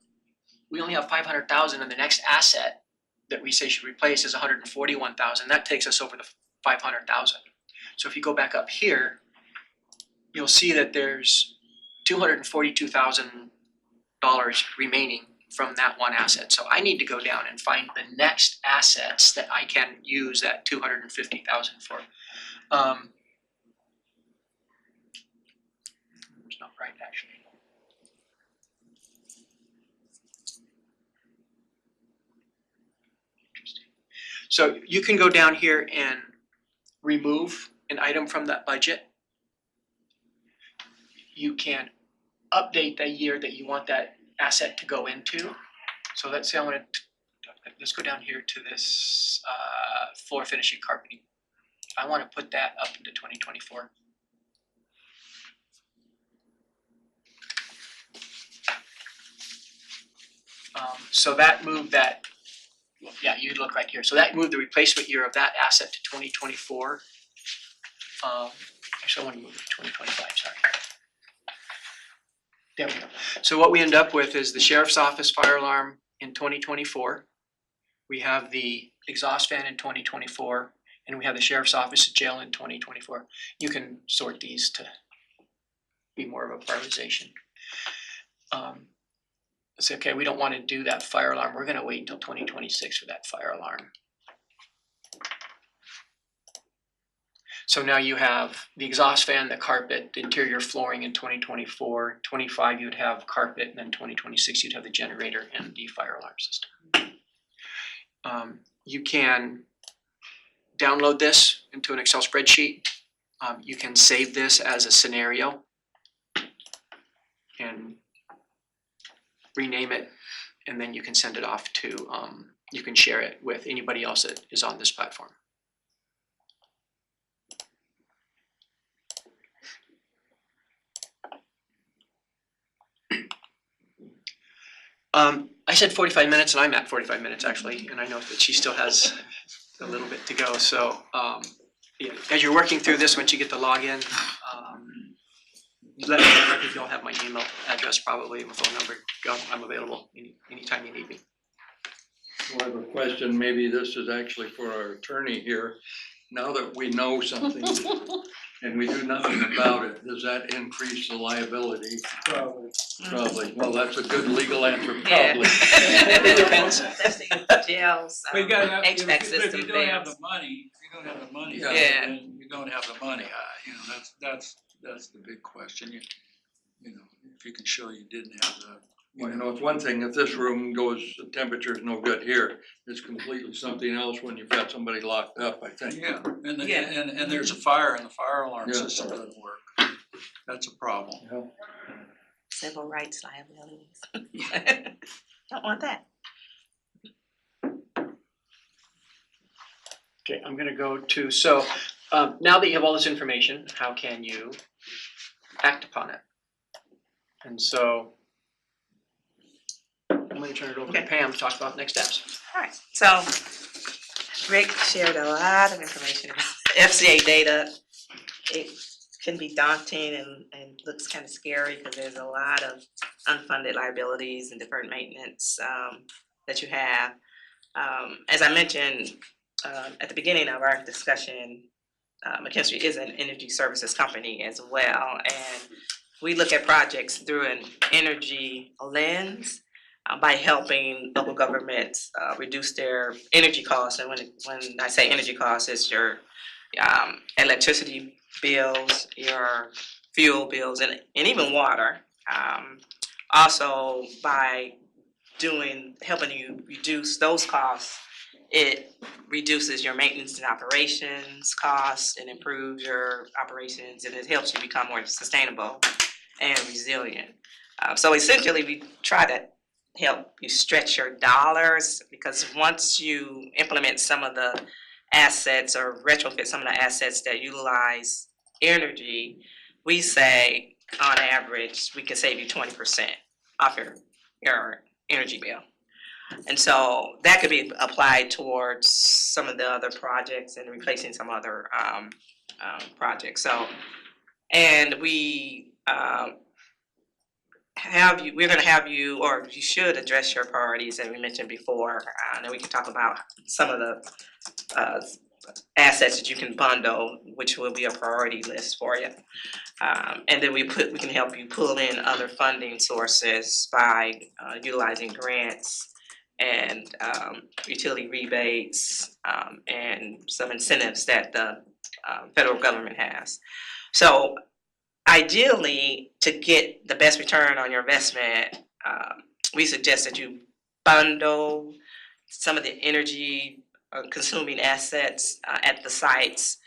we only have 500,000, and the next asset that we say should replace is 141,000. That takes us over the 500,000. So if you go back up here, you'll see that there's $242,000 remaining from that one asset. So I need to go down and find the next assets that I can use that 250,000 for. It's not right, actually. Interesting. So you can go down here and remove an item from that budget. You can update the year that you want that asset to go into. So let's say let's go down here to this floor finishing carpeting. I want to put that up into 2024. So that moved that, yeah, you look right here. So that moved the replacement year of that asset to 2024. Actually, I want to move it to 2025, sorry. There we go. So what we end up with is the sheriff's office fire alarm in 2024. We have the exhaust fan in 2024, and we have the sheriff's office jail in 2024. You can sort these to be more of a prioritization. Say, okay, we don't want to do that fire alarm. We're going to wait until 2026 for that fire alarm. So now you have the exhaust fan, the carpet, the interior flooring in 2024. 25 you'd have carpet, and then 2026 you'd have the generator and the fire alarm system. You can download this into an Excel spreadsheet. You can save this as a scenario and rename it, and then you can send it off to, you can share it with anybody else that is on this platform. I said 45 minutes, and I'm at 45 minutes actually, and I know that she still has a little bit to go. So yeah, as you're working through this, once you get the login, let me know if you don't have my email address, probably my phone number. I'm available anytime you need me. Well, I have a question. Maybe this is actually for our attorney here. Now that we know something and we do nothing about it, does that increase the liability? Probably. Probably. Well, that's a good legal answer, Yeah. probably. It depends. Especially jails, But you gotta have, HVAC if system you don't have fails. the money, if you don't have the money, Yeah. then you don't have the money, you know, that's the big question, you know, if you can show you didn't have the. Well, you know, it's one thing, if this room goes, the temperature is no good here, it's completely something else when you've got somebody locked up, I think. Yeah, and Yeah. and there's a fire and the fire alarm Yeah. system doesn't work, that's a problem. Yeah. Civil rights liabilities. Don't want that. Okay, I'm gonna go to, so now that you have all this information, how can you act upon it? And so I'm gonna turn it over to Okay. Pam to talk about next steps. Alright, so Rick shared a lot of information, FCA data. It can be daunting and looks kind of scary because there's a lot of unfunded liabilities and deferred maintenance that you have. As I mentioned at the beginning of our discussion, McKinstry is an energy services company as well, and we look at projects through an energy lens by helping local governments reduce their energy costs. And when I say energy costs, it's your electricity bills, your fuel bills, and even water. Also, by helping you reduce those costs, it reduces your maintenance and operations costs and improves your operations, and it helps you become more sustainable and resilient. So essentially, we try to help you stretch your dollars, because once you implement some of the assets or retrofit some of the assets that utilize energy, we say on average we can save you 20% off your energy bill. And so that could be applied towards some of the other projects and replacing some other projects. So, and we're gonna have you, or you should address your priorities that we mentioned before, and then we can talk about some of the assets that you can bundle, which will be a priority list for you. And then we can help you pull in other funding sources by utilizing grants and utility rebates and some incentives that the federal government has. So ideally, to get the best return on your investment, we suggest that you bundle some of the energy consuming assets at the sites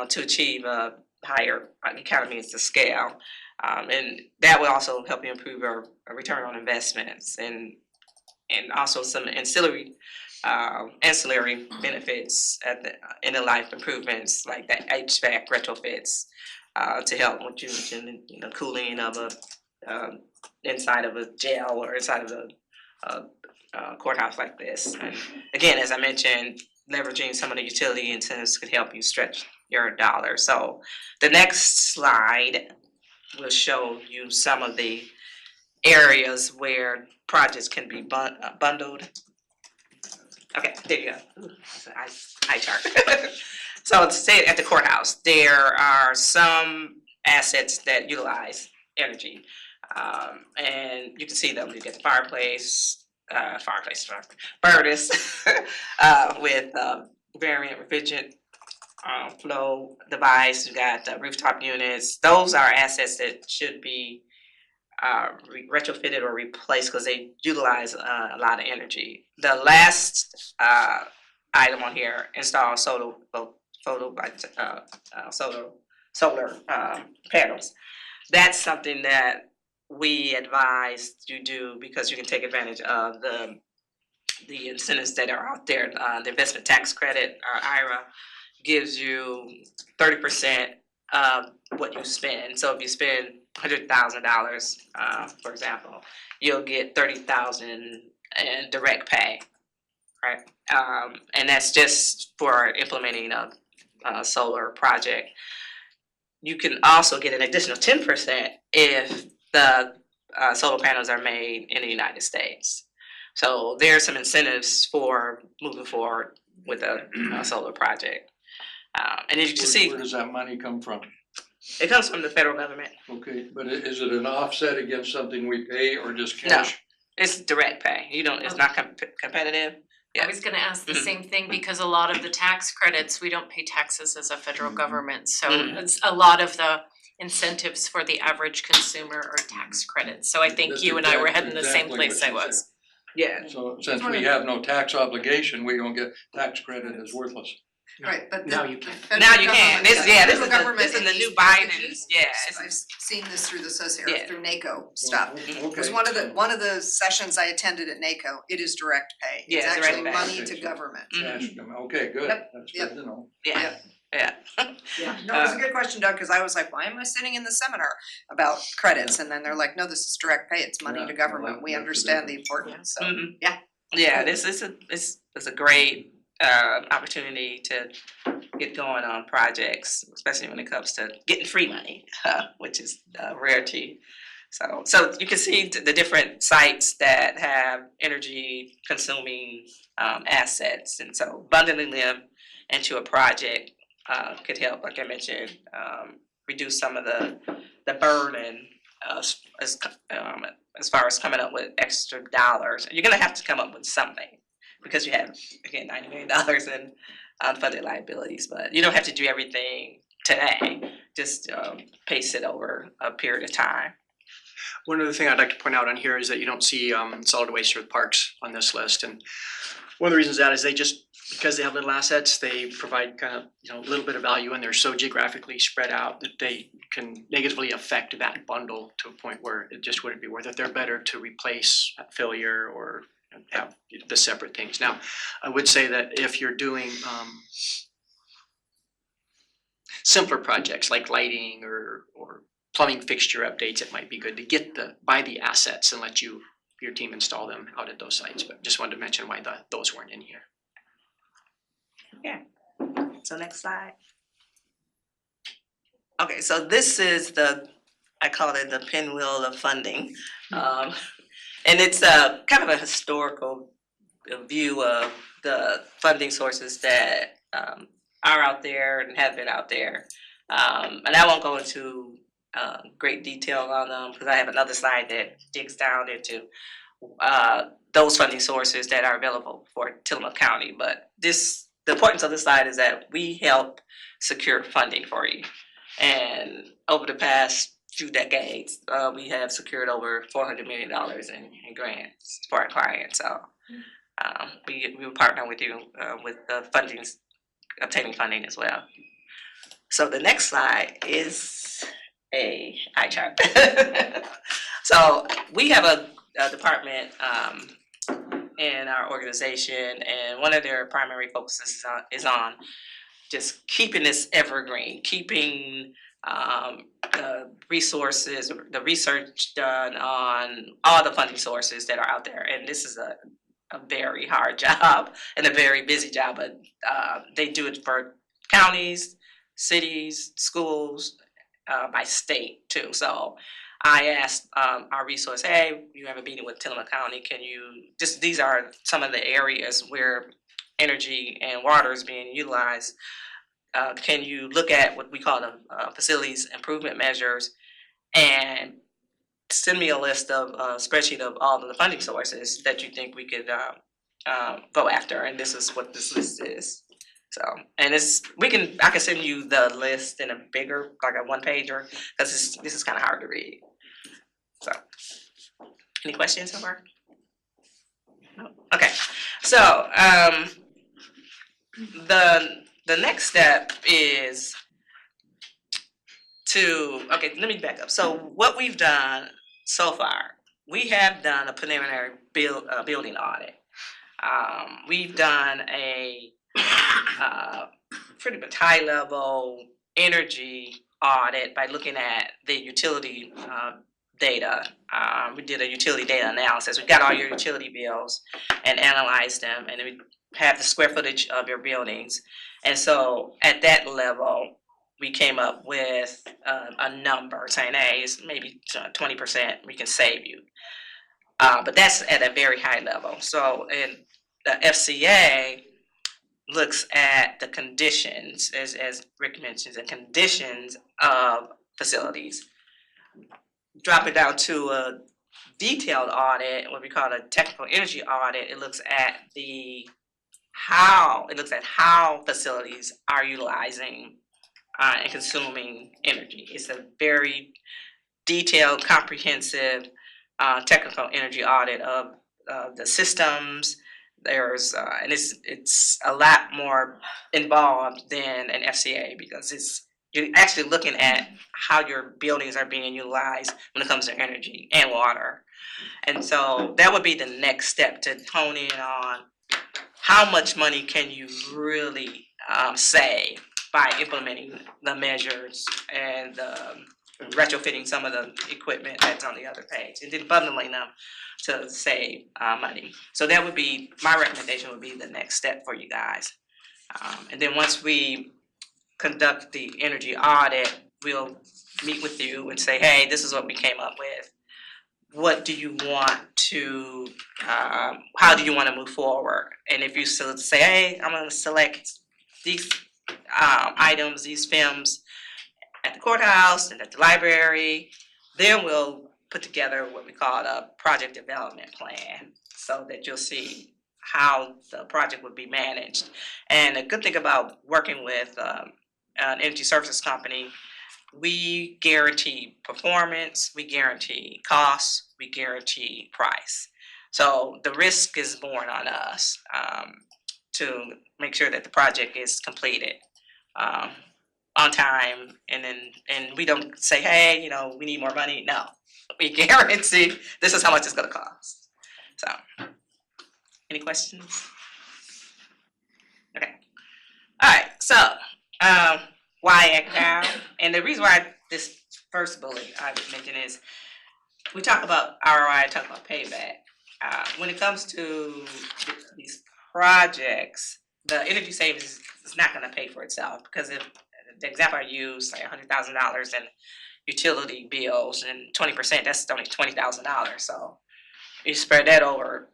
to achieve a higher economies of scale. And that will also help you improve your return on investments and also some ancillary benefits at the end of life improvements like the HVAC retrofits to help with you cooling of a inside of a jail or inside of a courthouse like this. And again, as I mentioned, leveraging some of the utility incentives could help you stretch your dollar. So the next slide will show you some of the areas where projects can be bundled. Okay, there you go. Ooh, that's an eye chart. So say at the courthouse, there are some assets that utilize energy. And you can see them. You get the furnace with variant refrigerant flow device. You got the rooftop units. Those are assets that should be retrofitted or replaced because they utilize a lot of energy. The last item on here, install solar panels. That's something that we advise you do because you can take advantage of the incentives that are out there. The investment tax credit, or IRA, gives you 30% of what you spend. So if you spend $100,000, for example, you'll get $30,000 in direct pay, right? And that's just for implementing a solar project. You can also get an additional 10% if the solar panels are made in the United States. So there are some incentives for moving forward with a solar project. And as you can see, Where does that money come from? it comes from the federal government. Okay, but is it an offset against something we pay or just No, cash? it's direct pay. It's not competitive. I was gonna ask the same thing because a lot of the tax credits, we don't pay taxes as a federal government, so it's a lot of the incentives for the average consumer are tax credits. So I think That's you and I were heading the same exactly place what I you was. Yeah. So since we have no tax obligation, we don't get tax credit as worthless. Right, but Now you can. Now you can. This is the in new these Biden's. packages, Yeah. I've seen this through the Yeah. through NACO stuff. It was Okay. one of the sessions I attended at NACO, it is direct pay. Yeah, It's direct actually pay. money to government. Cash, okay, good, Yep, that's yep. good to know. Yeah. Yeah, no, it was a good question, Doug, cause I was like, why am I sitting in the seminar about credits? And then they're like, no, this is direct pay, it's money Yeah, to well, government, we that's the understand the difference. importance, so, Mhm. yeah. Yeah, this is a great opportunity to get going on projects, especially when it comes to getting free money, which is a rarity. So you can see the different sites that have energy consuming assets, and so bundling them into a project could help, like I mentioned, reduce some of the burden as far as coming up with extra dollars. You're gonna have to come up with something because you have, again, $90 million in unfunded liabilities, but you don't have to do everything today. Just pace it over a period of time. One other thing I'd like to point out on here is that you don't see solid waste or parks on this list, and one of the reasons that is they just, because they have little assets, they provide kind of, a little bit of value, and they're so geographically spread out that they can negatively affect that bundle to a point where it just wouldn't be worth it. They're better to replace at failure or have the separate things. Now, I would say that if you're doing simpler projects like lighting or plumbing fixture updates, it might be good to buy the assets and let your team install them out at those sites. But just wanted to mention why those weren't in here. Yeah. So next slide. Okay, so this is I call it the pinwheel of funding. And it's kind of a historical view of the funding sources that are out there and have been out there. And I won't go into great detail on them because I have another slide that digs down into those funding sources that are available for Tillamook County. But the importance of this slide is that we help secure funding for you. And over the past few decades, we have secured over $400 million in grants for our clients. So we will partner with you with the obtaining funding as well. So the next slide is a eye chart. So we have a department in our organization, and one of their primary focuses is on just keeping this evergreen, keeping the resources, the research done on all the funding sources that are out there. And this is a very hard job and a very busy job, but they do it for counties, cities, schools, by state too. So I asked our resource, hey, you have a meeting with Tillamook County, these are some of the areas where energy and water is being utilized. Can you look at what we call the facilities improvement measures and send me a list of spreadsheet of all of the funding sources that you think we could go after, and this is what this list is. So, and I can send you the list in a bigger, like a one pager, because this is kind of hard to read. So, any questions so far? No? Okay, so the next step is let me back up. So what we've done so far, we have done a preliminary building audit. We've done a pretty much high level energy audit by looking at the utility data. We did a utility data analysis. We got all your utility bills and analyzed them, and then we have the square footage of your buildings. And so at that level, we came up with a number saying, hey, it's maybe 20% we can save you. But that's at a very high level. So in the FCA looks at the conditions, as Rick mentioned, the conditions of facilities. Drop it down to a detailed audit, what we call a technical energy audit. It looks at how facilities are utilizing and consuming energy. It's a very detailed, comprehensive technical energy audit of the systems. There's and it's a lot more involved than an FCA because you're actually looking at how your buildings are being utilized when it comes to energy and water. And so that would be the next step, to hone in on how much money can you really save by implementing the measures and retrofitting some of the equipment that's on the other page, and then bundling them to save money. So that would be, my recommendation would be the next step for you guys. And then once we conduct the energy audit, we'll meet with you and say, hey, this is what we came up with. What do you want to, how do you want to move forward? And if you say, hey, I'm gonna select these items, these films at the courthouse and at the library, then we'll put together what we call a project development plan so that you'll see how the project would be managed. And the good thing about working with an energy services company, we guarantee performance, we guarantee costs, we guarantee price. So the risk is borne on us to make sure that the project is completed on time, and we don't say, hey, we need more money. No, we guarantee this is how much it's gonna cost. So, any questions? Okay. All right. So, why act now? And the reason why this first bullet I was mentioning is we talk about ROI, talk about payback. When it comes to these projects, the energy savings is not going to pay for itself, because if the example I use, like $100,000 in utility bills and 20%, that's only $20,000. So you spread that over,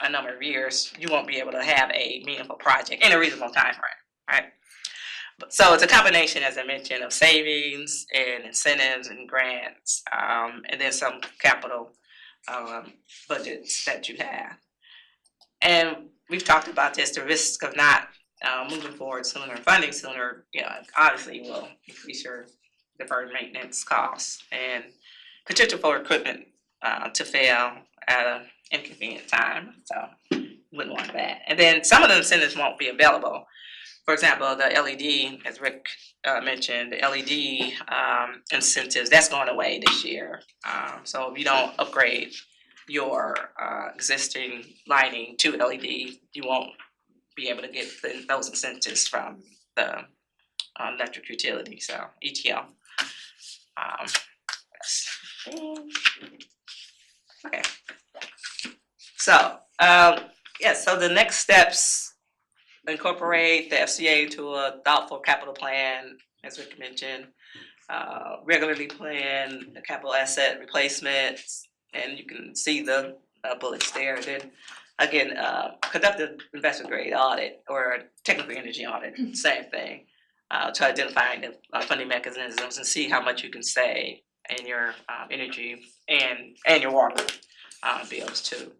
a number of years, you won't be able to have a meaningful project in a reasonable time frame, right? So it's a combination, as I mentioned, of savings and incentives and grants, and then some capital budgets that you have. And we've talked about this, the risk of not moving forward sooner, funding sooner, obviously will increase your deferred maintenance costs and potential for equipment to fail at an inconvenient time. So wouldn't want that. And then some of the incentives won't be available. For example, the LED, as Rick mentioned, the LED incentives, that's going away this year. So if you don't upgrade your existing lighting to LED, you won't be able to get those incentives from the electric utility, so ETL. Okay. So, so the next steps incorporate the FCA into a thoughtful capital plan, as Rick mentioned, regularly plan the capital asset replacements, and you can see the bullets there. Then again, conduct an investment grade audit or a technical energy audit, same thing, to identify the funding mechanisms and see how much you can save in your energy and your water bills too.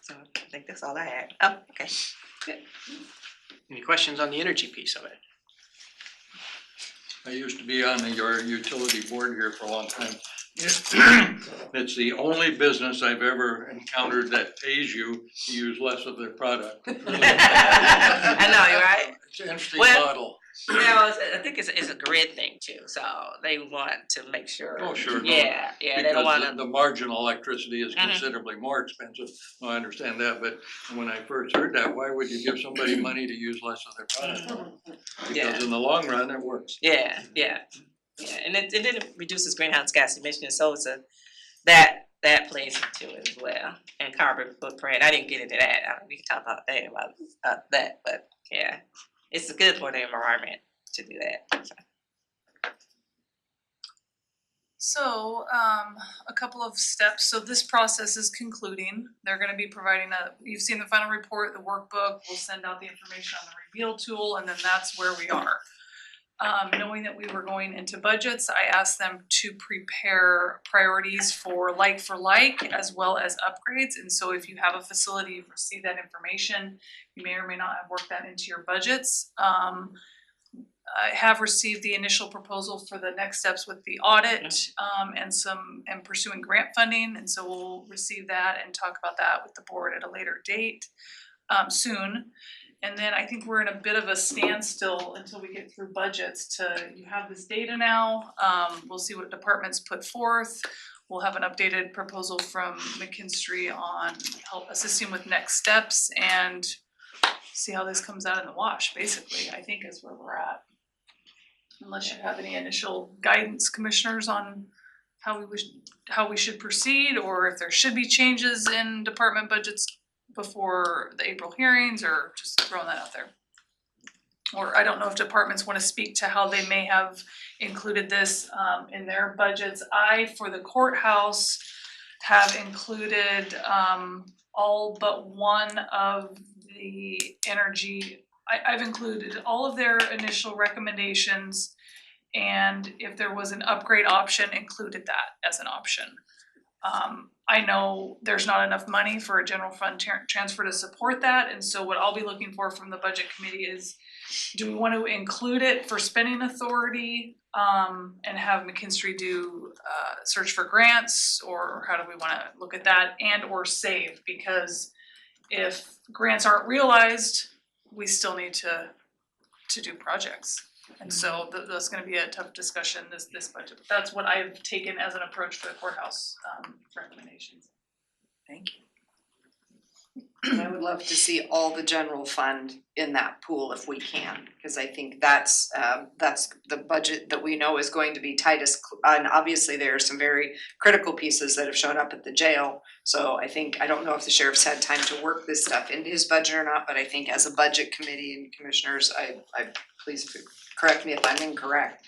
So I think that's all I had. Oh, okay. Good. Any questions on the energy piece of it? I used to be on your utility board here for a long time. It's the only business I've ever encountered that pays you to use less of their product. I know, you're right. It's an interesting model. Yeah, I think it's a grid thing too, so they want to make sure. Oh, sure. Yeah, they don't want Because the marginal electricity is considerably more expensive. Well, I understand that, but when I first heard that, why would you give somebody money to use less of their product? Because in the long run, it works. Yeah, and then it reduces greenhouse gas emissions, so it's that plays into it as well. And carbon footprint, I didn't get into that, we can talk about that, but yeah, it's good for the environment to do that. So, a couple of steps. So this process is concluding. They're gonna be providing you've seen the final report, the workbook, we'll send out the information on the reveal tool, and then that's where we are. Knowing that we were going into budgets, I asked them to prepare priorities for like as well as upgrades. And so if you have a facility, you've received that information, you may or may not have worked that into your budgets. I have received the initial proposal for the next steps with the audit, and pursuing grant funding. And so we'll receive that and talk about that with the board at a later date, soon. And then I think we're in a bit of a standstill until we get through budgets you have this data now. We'll see what departments put forth. We'll have an updated proposal from McKinstry on help assisting with next steps and see how this comes out in the wash, basically, I think is where we're at. Unless you have any initial guidance, commissioners, on how we should proceed, or if there should be changes in department budgets before the April hearings, or just throwing that out there? Or I don't know if departments wanna speak to how they may have included this in their budgets. For the courthouse, have included all but one of the energy. I've included all of their initial recommendations, and if there was an upgrade option, included that as an option. I know there's not enough money for a general fund transfer to support that, and so what I'll be looking for from the budget committee is, do we want to include it for spending authority, and have McKinstry do search for grants, or how do we wanna look at that, and or save? Because if grants aren't realized, we still need to do projects. And so that's gonna be a tough discussion this budget. That's what I've taken as an approach for the courthouse recommendations. Thank you. And I would love to see all the general fund in that pool if we can, because I think that's the budget that we know is going to be tightest. And obviously there are some very critical pieces that have shown up at the jail. So I don't know if the sheriff's had time to work this stuff into his budget or not, but I think as a budget committee and commissioners, I please correct me if I'm incorrect.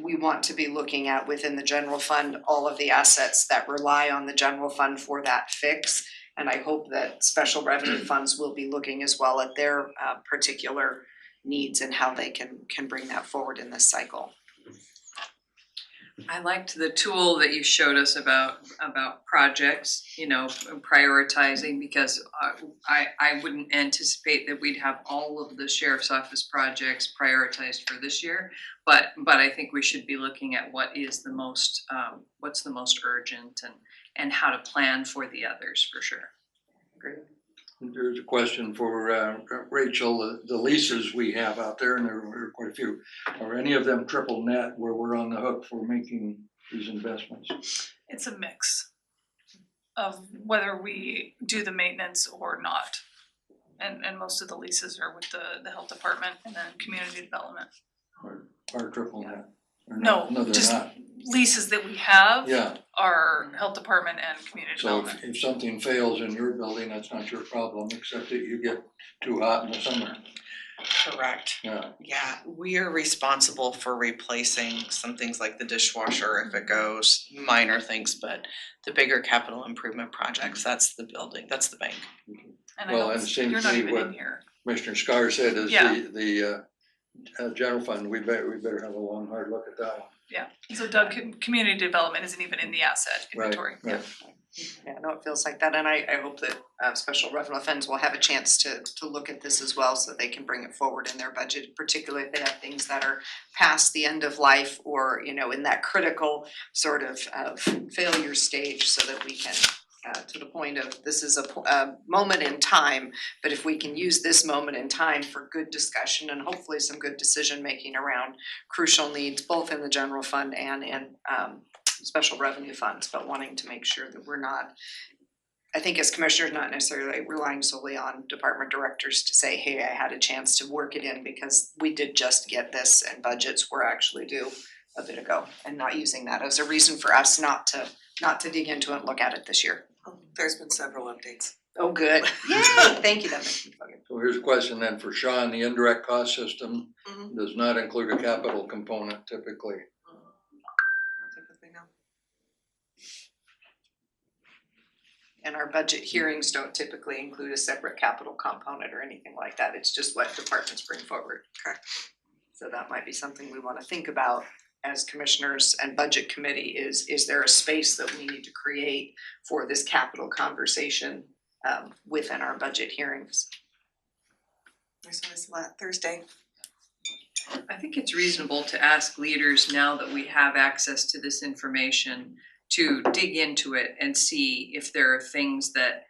We want to be looking at within the general fund, all of the assets that rely on the general fund for that fix. And I hope that special revenue funds will be looking as well at their particular needs and how they can bring that forward in this cycle. I liked the tool that you showed us about projects, prioritizing, because I wouldn't anticipate that we'd have all of the sheriff's office projects prioritized for this year. But I think we should be looking at what's the most urgent and how to plan for the others, for sure. Great. There's a question for Rachel. The leases we have out there, and there are quite a few, are any of them triple net where we're on the hook for making these investments? It's a mix of whether we do the maintenance or not. And most of the leases are with the health department and then community development. Are triple net? Or No, they're just not. leases that we have Yeah. are health department and community So development. if something fails in your building, that's not your problem, except that you get too hot in the summer. Correct. Yeah. Yeah, we are responsible for replacing some things like the dishwasher if it goes, minor things, but the bigger capital improvement projects, that's the building, that's the bank. And I Well, don't, and it seems you're to not me even what in here. Commissioner Scar said is Yeah. the general fund, we better have a long, hard look at that one. Yeah, so Doug, community development isn't even in the asset inventory. Right. Yeah, no, it feels like that, and I hope that special revenue funds will have a chance to look at this as well, so they can bring it forward in their budget, particularly if they have things that are past the end of life or, in that critical sort of failure stage, so that we can, to the point of, this is a moment in time, but if we can use this moment in time for good discussion and hopefully some good decision making around crucial needs, both in the general fund and in special revenue funds, but wanting to make sure that we're not, I think as commissioners, not necessarily relying solely on department directors to say, hey, I had a chance to work it in because we did just get this and budgets were actually due a bit ago, and not using that as a reason for us not to dig into it and look at it this year. There's been several updates. Oh, good. Yay, thank you, that makes me feel good. So here's a question then for Sean. The indirect cost system Mhm. does not include a capital component typically. Typically, no. And our budget hearings don't typically include a separate capital component or anything like that, it's just what departments bring forward. Correct. So that might be something we wanna think about as commissioners and budget committee, is there a space that we need to create for this capital conversation within our budget hearings? There's always that Thursday. I think it's reasonable to ask leaders, now that we have access to this information, to dig into it and see if there are things that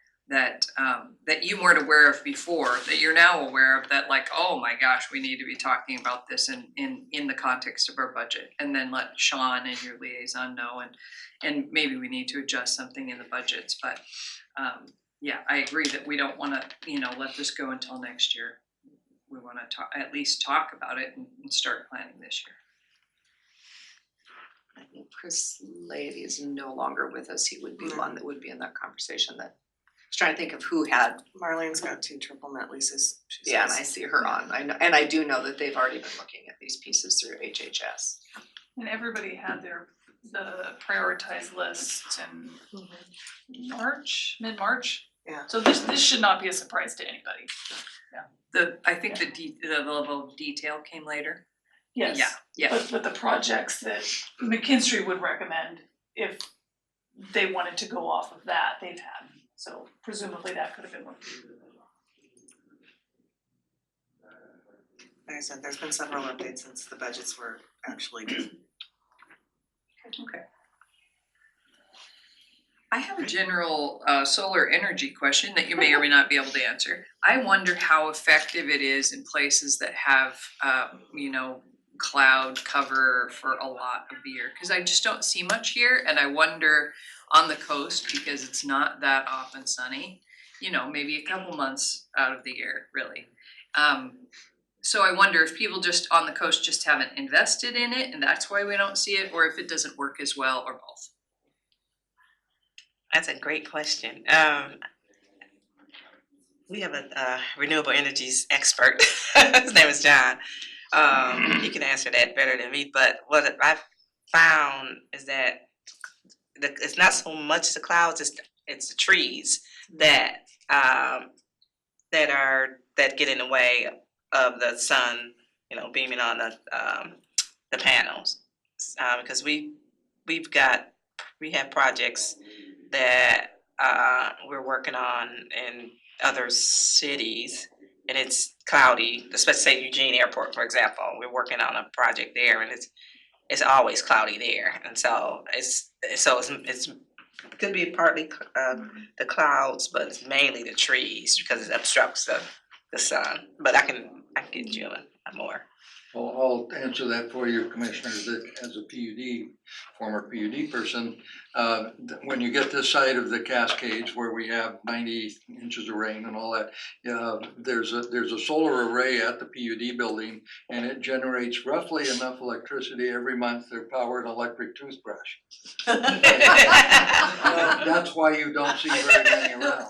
you weren't aware of before, that you're now aware of, that like, oh my gosh, we need to be talking about this in the context of our budget. And then let Sean and your liaison know, and maybe we need to adjust something in the budgets, but yeah, I agree that we don't wanna, let this go until next year. We wanna at least talk about it and start planning this year. I think Chris Leahy is no longer with us, he would be one that would be in that conversation that was trying to think of who had, Marlene's got 2 triple net leases, she yeah, and says. I see her on, I know, and I do know that they've already been looking at these pieces through HHS. And everybody had the prioritized list in mid-March. Yeah. So this should not be a surprise to anybody. I think the level of detail came later. Yes. Yeah. But the projects that McKinstry would recommend, if they wanted to go off of that, they've had. So presumably that could have been looked at. Like I said, there's been several updates since the budgets were actually due. Okay. I have a general solar energy question that you may or may not be able to answer. I wonder how effective it is in places that have cloud cover for a lot of the year, because I just don't see much here, and I wonder on the coast, because it's not that often sunny, maybe a couple months out of the year, really. So I wonder if people just on the coast just haven't invested in it and that's why we don't see it, or if it doesn't work as well, or both. That's a great question. We have a renewable energies expert. His name is John. He can answer that better than me. But what I've found is that it's not so much the clouds; it's the trees that get in the way of the sun, beaming on the panels. Because we have projects that we're working on in other cities, and it's cloudy, especially say Eugene Airport, for example. We're working on a project there, and it's always cloudy there, and so it's could be partly the clouds, but it's mainly the trees because it obstructs the sun. But I can get you more. I'll answer that for you, Commissioner, that as a former PUD person, when you get this side of the Cascades where we have 90 inches of rain and all that, there's a solar array at the PUD building, and it generates roughly enough electricity every month to power an electric toothbrush. That's why you don't see very many around.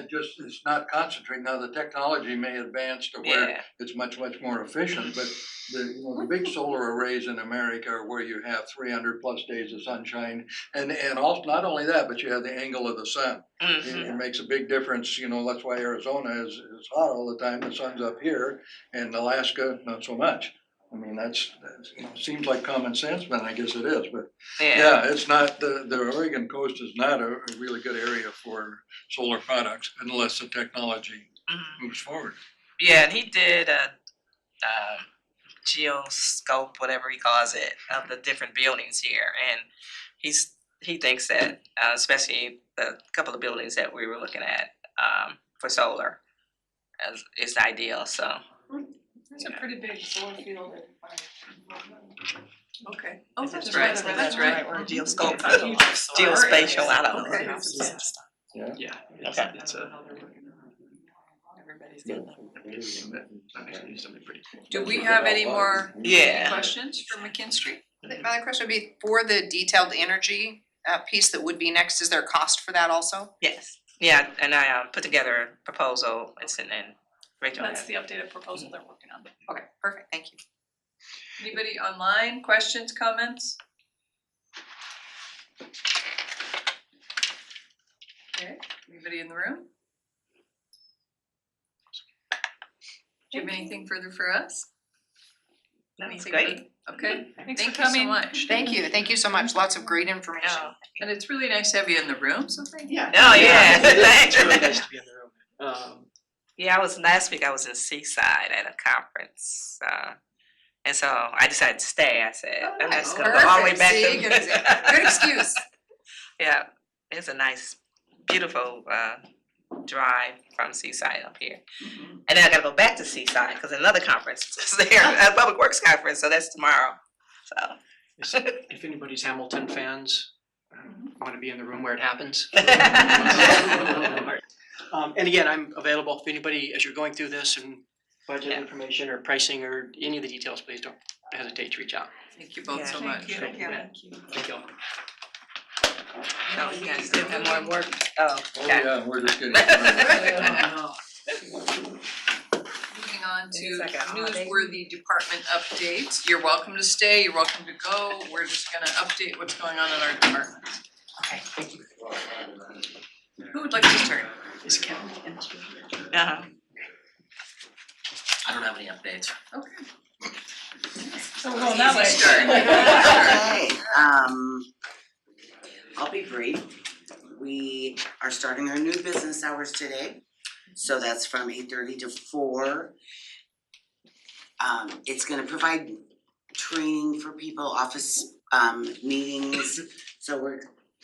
It's not concentrating. Now, the technology may advance to where it's much more efficient, but the big solar arrays in America are where you have 300 plus days of sunshine, and also not only that, but you have the angle of the sun. It makes a big difference. That's why Arizona is hot all the time. The sun's up here, and Alaska not so much. I mean, that's seems like common sense, but I guess it is. But it's not the Oregon coast is not a really good area for solar products unless the technology moves forward. Yeah, and he did a geoscope, whatever he calls it, of the different buildings here, and he thinks that especially the couple of buildings that we were looking at for solar is ideal. So It's a pretty big solar field. Okay. Oh, that's That's right. right. That's right. or geoscope, geospatial, I don't know. Okay. Yeah, it's a. Everybody's got that. Something pretty cool. Do we have any more questions for McKinstry? My other question would be, for the detailed energy piece that would be next, is there a cost for that also? Yes. Yeah, and I put together a proposal. It's in Rachel. That's the updated proposal they're working on. Okay, perfect, thank you. Anybody online, questions, comments? Okay, anybody in the room? Do you have anything further for us? That's Anything great. Okay, Thanks thank for you so coming. much. Thank you so much, lots of great information. And it's really nice to have you in the room, so thank you. Oh yeah. It's really nice to be in the room. Yeah, last week I was in Seaside at a conference, and so I decided to stay. I said, I'm just gonna go all the way back See, good excuse. Yeah, it's a nice, beautiful drive from Seaside up here, and then I gotta go back to Seaside because another conference is there, a Public Works conference, so that's tomorrow. So If anybody's Hamilton fans, want to be in the room where it happens. And again, I'm available if anybody, as you're going through this and budget information or pricing or any of the details, please don't hesitate to reach out. Thank you both so much. Thank you. Thank you. Oh, you guys still have more work? Oh, Oh, okay. yeah, we're just getting started. Moving on to It's like a holiday. newsworthy department updates. You're welcome to stay, you're welcome to go. We're just gonna update what's going on in our department. Okay, thank you. Who would like to start? Uh-huh. I don't have any updates. Okay. So we're going that way. Okay, I'll be brief. We are starting our new business hours today, so that's from 8:30 to 4. It's gonna provide training for people, office meetings, so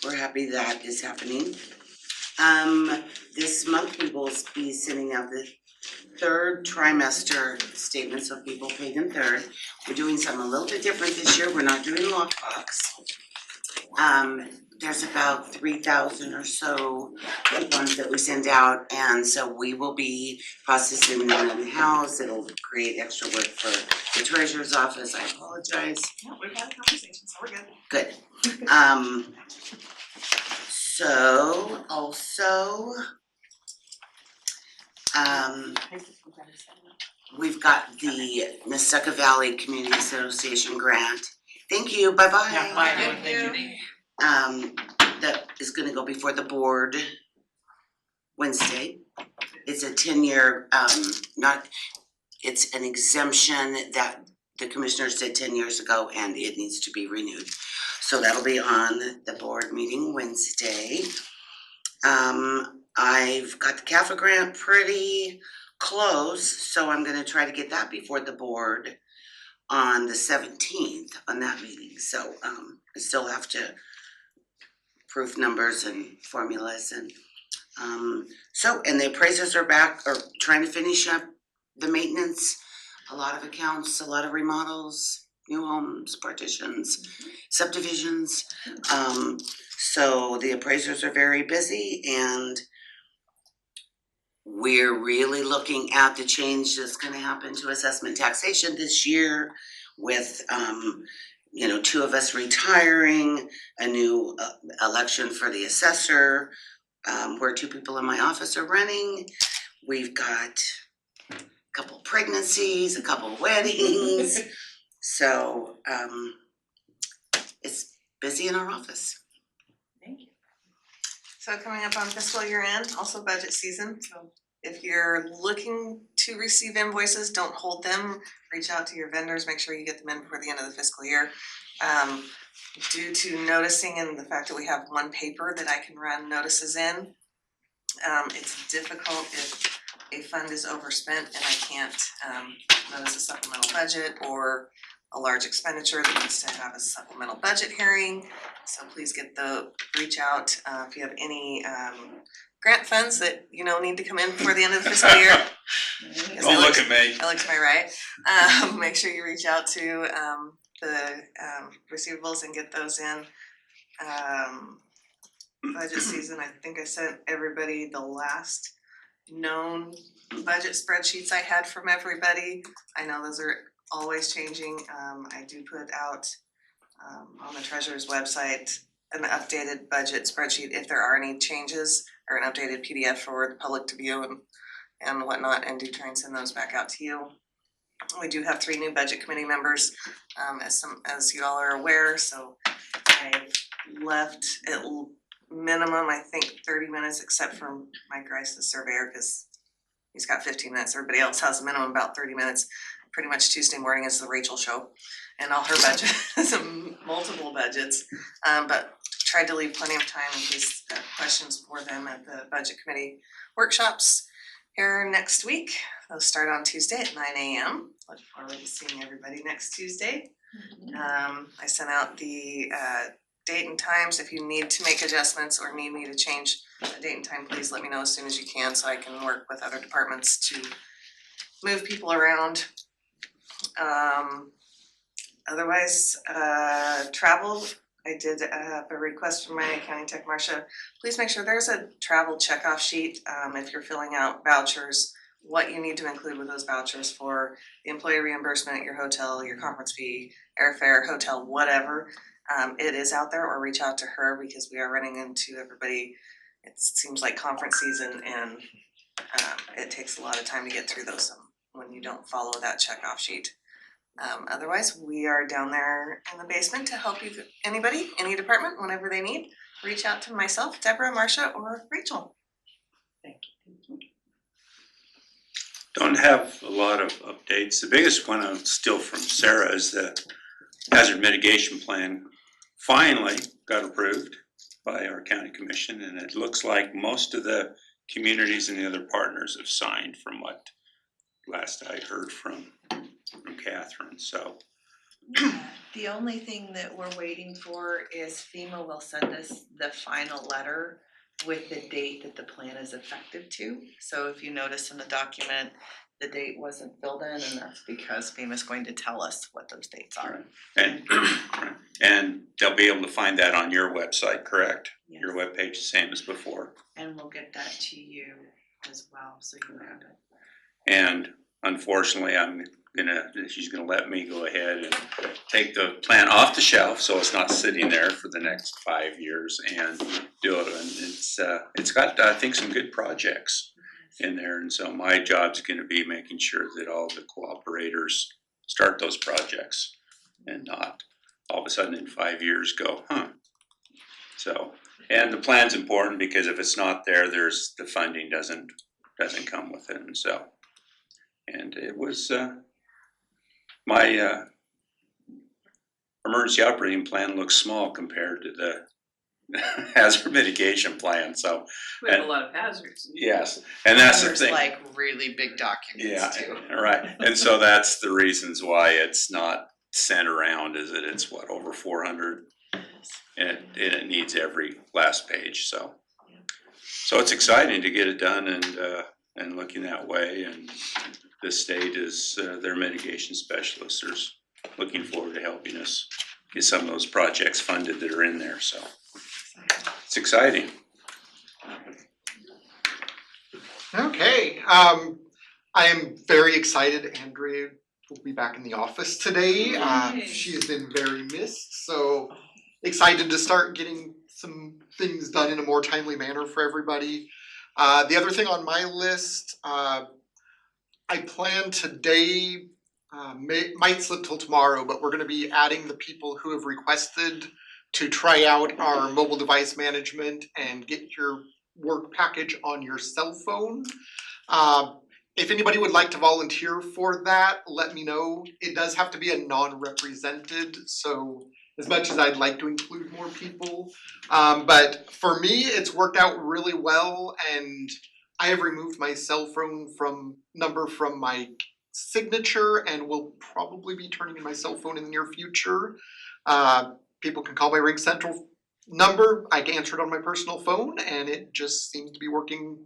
we're happy that is happening. This month we will be sending out the third trimester statements of people paid in third. We're doing something a little bit different this year. We're not doing lockbox. There's about 3,000 or so coupons that we send out, and so we will be processing them in house. It'll create extra work for the treasurer's office. I apologize. No, we've had a conversation, so we're good. Good. So also, we've got the Nesucca Valley Community Association grant. Thank you, bye-bye. Yeah, bye, thank you. That is gonna go before the board Wednesday. It's a 10-year, it's an exemption that the commissioners did 10 years ago and it needs to be renewed. So that'll be on the board meeting Wednesday. I've got the CAFA grant pretty close, so I'm gonna try to get that before the board on the 17th on that meeting. So I still have to proof numbers and formulas and and the appraisers are back or trying to finish up the maintenance. A lot of accounts, a lot of remodels, new homes, partitions, subdivisions. So the appraisers are very busy and we're really looking at the change that's gonna happen to assessment taxation this year with 2 of us retiring, a new election for the assessor, where 2 people in my office are running. We've got a couple pregnancies, a couple weddings. So it's busy in our office. So coming up on fiscal year end, also budget season, so if you're looking to receive invoices, don't hold them. Reach out to your vendors, make sure you get them in before the end of the fiscal year. Due to noticing and the fact that we have one paper that I can run notices in, it's difficult if a fund is overspent and I can't notice a supplemental budget or a large expenditure that needs to have a supplemental budget hearing. So please reach out if you have any grant funds that need to come in before the end of the fiscal year. Don't look at me. That looks to my right. Make sure you reach out to the receivables and get those in. Budget season, I think I sent everybody the last known budget spreadsheets I had from everybody. I know those are always changing. I do put out on the treasurer's website an updated budget spreadsheet if there are any changes, or an updated PDF for the public to view and whatnot, and do try and send those back out to you. We do have 3 new budget committee members, as you all are aware, so I left at minimum, I think 30 minutes, except for Mike Rice, the surveyor, because he's got 15 minutes. Everybody else has a minimum about 30 minutes. Pretty much Tuesday morning is the Rachel show and all her budgets, multiple budgets. But tried to leave plenty of time in case questions for them at the budget committee workshops here next week. They'll start on Tuesday at 9 a.m. Look forward to seeing everybody next Tuesday. I sent out the date and times. If you need to make adjustments or need me to change the date and time, please let me know as soon as you can so I can work with other departments to move people around. Otherwise, travel, I did have a request from my accounting tech, Marcia. Please make sure there's a travel checkoff sheet if you're filling out vouchers, what you need to include with those vouchers for the employee reimbursement, your hotel, your conference fee, airfare, hotel, whatever. it is out there, or reach out to her because we are running into everybody. It seems like conference season and it takes a lot of time to get through those when you don't follow that checkoff sheet. Otherwise, we are down there in the basement to help you, anybody, any department, whenever they need. Reach out to myself, Deborah, Marcia, or Rachel. Don't have a lot of updates. The biggest one I'm still from Sarah is the hazard mitigation plan finally got approved by our county commission, and it looks like most of the communities and the other partners have signed from what last I heard from Catherine, so. The only thing that we're waiting for is FEMA will send us the final letter with the date that the plan is effective to. So if you notice in the document, the date wasn't filled in, and that's because FEMA's going to tell us what those dates are. And they'll be able to find that on your website, correct? Yes. Your webpage, the same as before. And we'll get that to you as well, so you have it. And unfortunately, she's gonna let me go ahead and take the plan off the shelf, so it's not sitting there for the next 5 years, and do it. And it's got, I think, some good projects in there, and so my job's gonna be making sure that all the cooperators start those projects and not all of a sudden in 5 years go, So, and the plan's important because if it's not there, the funding doesn't come with it, and so. And it was, my emergency operating plan looks small compared to the hazard mitigation plan, so. We have a lot of hazards. Yes, and that's the There's thing. like really big documents too. Yeah, right, and so that's the reasons why it's not sent around, is that it's what, over 400? And it needs every last page, so. So it's exciting to get it done and looking that way, and the state is, their mitigation specialists are looking forward to helping us get some of those projects funded that are in there, so. It's exciting. Okay, I am very excited. Andrea will be back in the office today. She has been very missed, so excited to start getting some things done in a more timely manner for everybody. The other thing on my list, I plan today, might slip till tomorrow, but we're gonna be adding the people who have requested to try out our mobile device management and get your work package on your cell phone. If anybody would like to volunteer for that, let me know. It does have to be a non-represented, so as much as I'd like to include more people. But for me, it's worked out really well, and I have removed my cell phone number from my signature and will probably be turning in my cell phone in the near future. People can call my Ring Central number. I can answer it on my personal phone, and it just seems to be working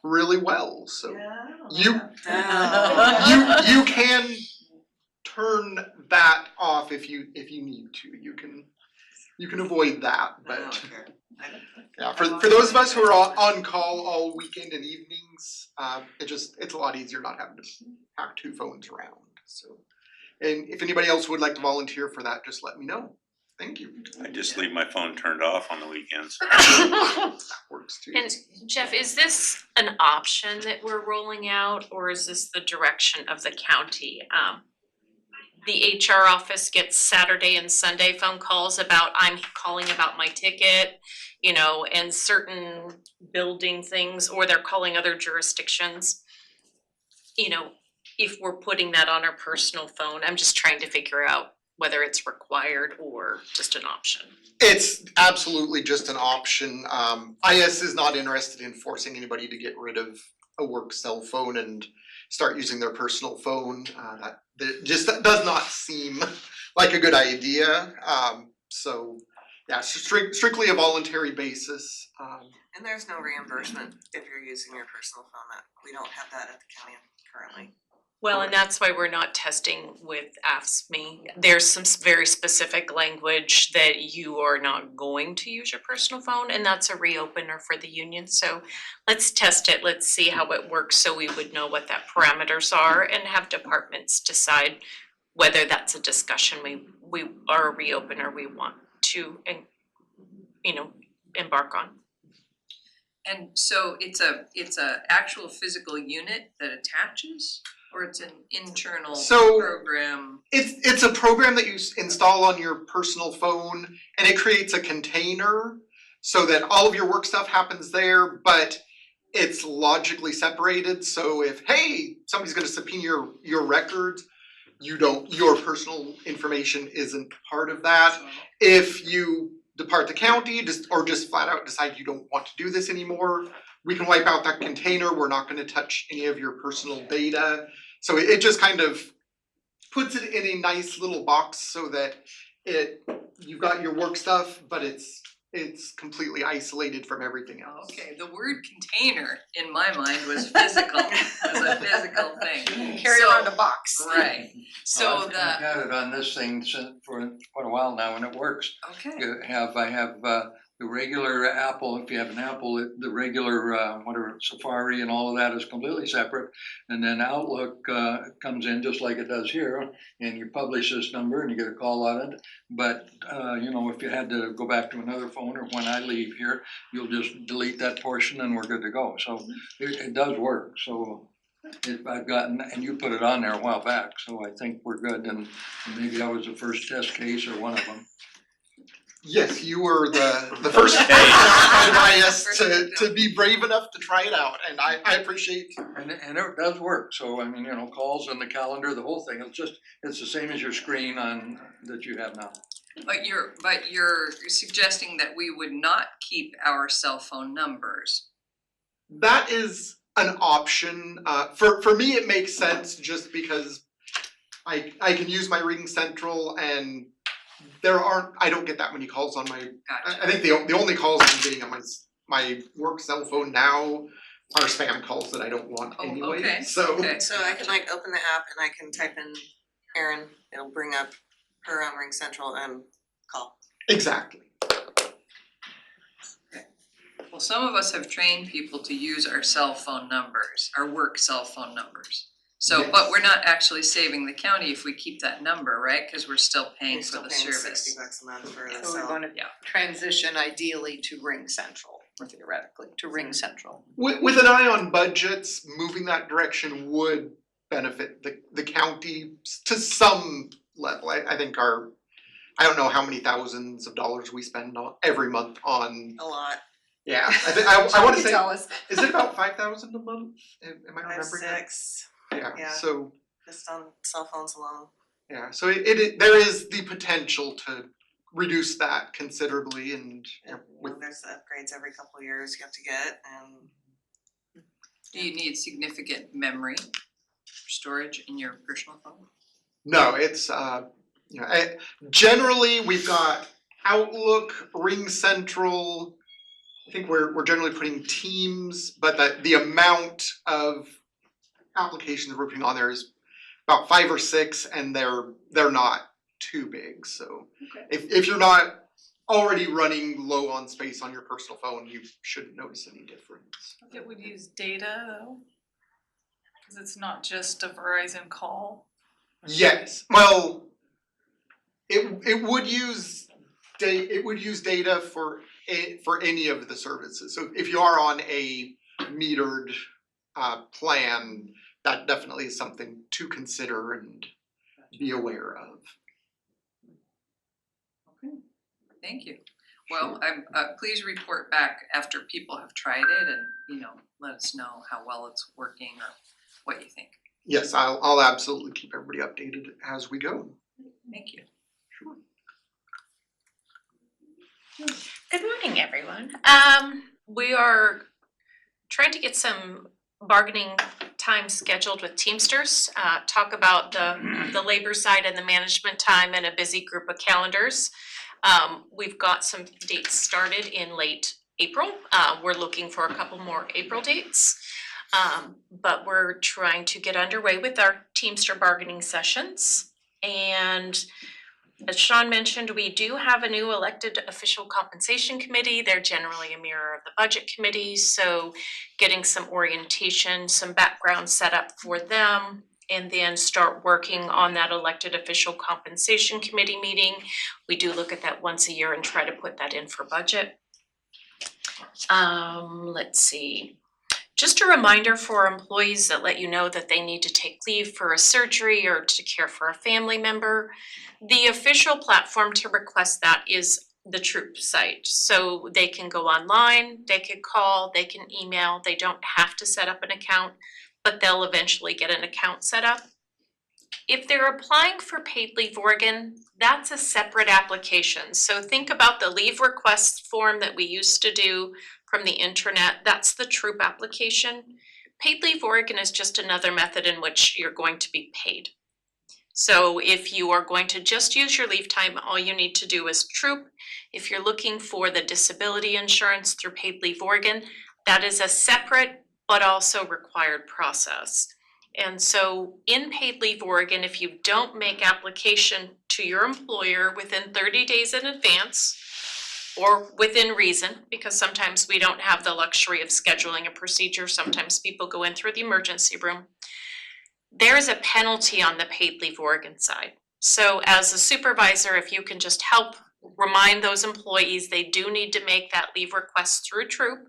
really well. So you can turn that off if you need to. You can avoid that, but yeah, for those of us who are on call all weekend and evenings, it's a lot easier not having to pack two phones around. So, and if anybody else would like to volunteer for that, just let me know. Thank you. I just leave my phone turned off on the weekends. That works too. And Jeff, is this an option that we're rolling out, or is this the direction of the county? The HR office gets Saturday and Sunday phone calls about, I'm calling about my ticket, and certain building things, or they're calling other jurisdictions. If we're putting that on our personal phone, I'm just trying to figure out whether it's required or just an option. It's absolutely just an option. IS is not interested in forcing anybody to get rid of a work cell phone and start using their personal phone. That just does not seem like a good idea. So yeah, strictly a voluntary basis. And there's no reimbursement if you're using your personal phone. We don't have that at the county currently. Well, and that's why we're not testing with AFSCME. There's some very specific language that you are not going to use your personal phone, and that's a reopener for the union. So let's test it, let's see how it works, so we would know what that parameters are and have departments decide whether that's a discussion we or a reopener we want. to, embark on. And so it's a actual physical unit that attaches, or it's an internal So- program? It's a program that you install on your personal phone, and it creates a container so that all of your work stuff happens there, but it's logically separated. So if, hey, somebody's gonna subpoena your records, your personal information isn't part of that. If you depart the county, just flat out decide you don't want to do this anymore, we can wipe out that container. We're not gonna touch any of your personal data. So it just kind of puts it in a nice little box so that you've got your work stuff, but it's completely isolated from everything else. Okay, the word container in my mind was physical, was a physical thing. Carry So- around a box. Right, so I've the, had it on this thing for quite a while now, and it works. okay, I have the regular Apple, if you have an Apple, the regular whatever Safari and all of that is completely separate. And then Outlook comes in just like it does here, and you publish this number and you get a call on it. But if you had to go back to another phone, or when I leave here, you'll just delete that portion and we're good to go. So it does work. So I've gotten, and you put it on there a while back, so I think we're good. And maybe I was the first test case or one of them. Yes, you were the first IS to be brave enough to try it out, and I appreciate. And it does work, so I mean, calls and the calendar, the whole thing, it's the same as your screen on, that you have now. but you're suggesting that we would not keep our cell phone numbers. That is an option. For me, it makes sense just because I can use my Ring Central, and I don't get that many calls on my. Gotcha. I think the only calls I'm getting on my work cell phone now are spam calls that I don't want Oh, anyway. okay, So okay. So I can open the app and I can type in Erin, it'll bring up her on Ring Central and call. exactly. Well, some of us have trained people to use our cell phone numbers, our work cell phone numbers. So, Yes. but we're not actually saving the county if we keep that number, right? Cause we're still paying You're for still the paying service. $60 a month for the So we cell. wanna Yeah. transition ideally to Ring Central, or theoretically, to Ring Central. With an eye on budgets, moving that direction would benefit the county to some level. I think I don't know how many thousands of dollars we spend every month on. A lot. Yeah, I want to say, Tell us. is it about 5,000 a month? Am I 5, remembering that? 6, Yeah, yeah. so, just on cell phones alone. yeah, so there is the potential to reduce that considerably, and There's upgrades every couple of years you have to get, and Do you need significant memory storage in your personal phone? no, it's generally we've got Outlook, Ring Central. I think we're generally putting Teams, but the amount of applications we're putting on there is about 5 or 6, and they're not too big. So if you're not already running low on space on your personal phone, you shouldn't notice any difference. It would use data though, cause it's not just a Verizon call. Yes, well, it would use data for any of the services. So if you are on a metered plan, that definitely is something to consider and be aware of. Okay, thank you. Well, please report back after people have tried it and, let us know how well it's working or what you think. Yes, I'll absolutely keep everybody updated as we go. Thank you. Sure. Good morning, everyone. We are trying to get some bargaining time scheduled with Teamsters, talk about the labor side and the management time in a busy group of calendars. We've got some dates started in late April. We're looking for a couple more April dates. But we're trying to get underway with our Teamster bargaining sessions. And as Sean mentioned, we do have a new elected official compensation committee. They're generally a mirror of the budget committee, so getting some orientation, some background set up for them. and then start working on that elected official compensation committee meeting. We do look at that once a year and try to put that in for budget. Let's see. Just a reminder for employees that let you know that they need to take leave for a surgery or to care for a family member. The official platform to request that is the Troop site. So they can go online, they could call, they can email, they don't have to set up an account, but they'll eventually get an account set up. If they're applying for paid leave Oregon, that's a separate application. So think about the leave request form that we used to do from the internet. That's the Troop application. Paid leave Oregon is just another method in which you're going to be paid. So if you are going to just use your leave time, all you need to do is Troop. If you're looking for the disability insurance through Paid Leave Oregon, that is a separate but also required process. And so in Paid Leave Oregon, if you don't make application to your employer within 30 days in advance, or within reason, because sometimes we don't have the luxury of scheduling a procedure, sometimes people go in through the emergency room, there is a penalty on the Paid Leave Oregon side. So as a supervisor, if you can just help remind those employees they do need to make that leave request through Troop,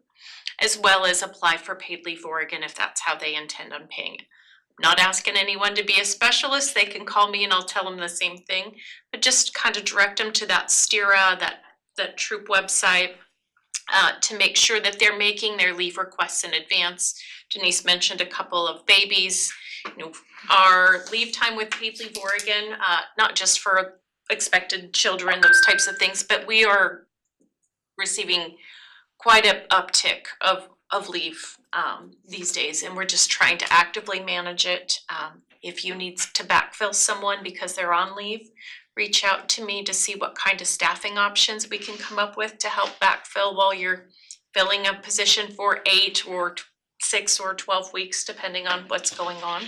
as well as apply for Paid Leave Oregon if that's how they intend on paying it. Not asking anyone to be a specialist, they can call me and I'll tell them the same thing, but just kind of direct them to that STIRA, that Troop website, to make sure that they're making their leave requests in advance. Denise mentioned a couple of babies. You know, our leave time with Paid Leave Oregon, not just for expected children, those types of things, but we are receiving quite an uptick of leave these days, and we're just trying to actively manage it. If you need to backfill someone because they're on leave, reach out to me to see what kind of staffing options we can come up with to help backfill while you're filling a position for 8 or 6 or 12 weeks, depending on what's going on.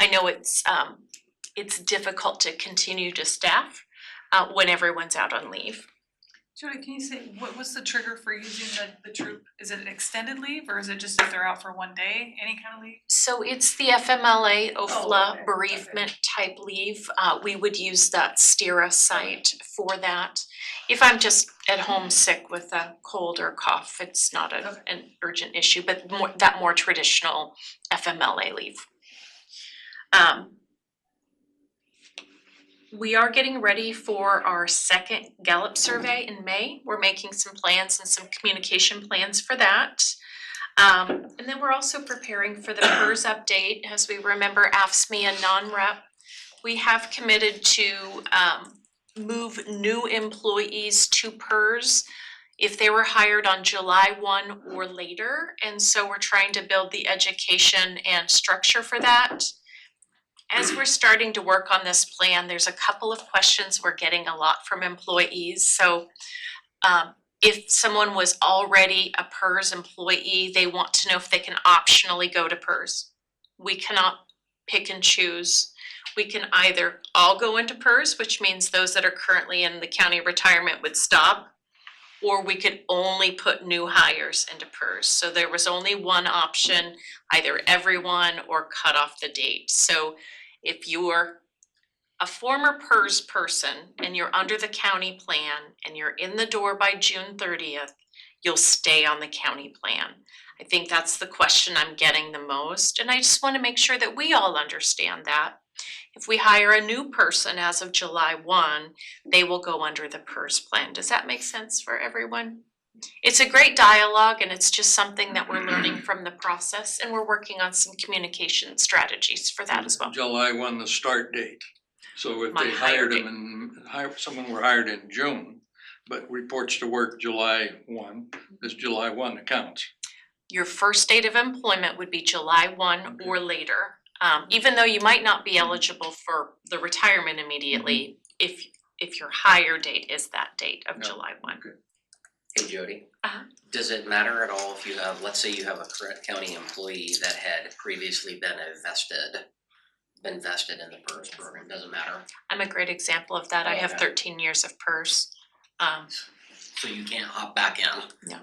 I know it's difficult to continue to staff when everyone's out on leave. Jody, can you say, what's the trigger for using the Troop? Is it an extended leave or is it just if they're out for one day, any kind of leave? So it's the FMLA, OFLA okay, bereavement type leave. We would use that STIRA site for that. If I'm just at home sick with a cold or cough, it's not an urgent issue, but that more traditional FMLA leave. We are getting ready for our second Gallup survey in May. We're making some plans and some communication plans for that. And then we're also preparing for the PERS update. As we remember, AFSCME and non-rep, we have committed to move new employees to PERS if they were hired on July 1 or later. And so we're trying to build the education and structure for that. As we're starting to work on this plan, there's a couple of questions we're getting a lot from employees. So if someone was already a PERS employee, they want to know if they can optionally go to PERS. We cannot pick and choose. We can either all go into PERS, which means those that are currently in the county retirement would stop, or we could only put new hires into PERS. So there was only one option, either everyone or cut off the date. So if you're a former PERS person and you're under the county plan and you're in the door by June 30th, you'll stay on the county plan. I think that's the question I'm getting the most, and I just want to make sure that we all understand that. If we hire a new person as of July 1, they will go under the PERS plan. Does that make sense for everyone? It's a great dialogue, and it's just something that we're learning from the process, and we're working on some communication strategies for that as well. July 1, the start date. So if My they hire hired them someone were hired in June, but reports to work July 1, this July 1 accounts. Your first date of employment would be July 1 or later. Even though you might not be eligible for the retirement immediately, if your hire date is that date of July 1. Okay. Hey Jody. Uh-huh. Does it matter at all if you have, let's say you have a current county employee that had previously been vested in the PERS program, doesn't matter? I'm a great example of that. I have 13 years of PERS. So you can't hop back in? No.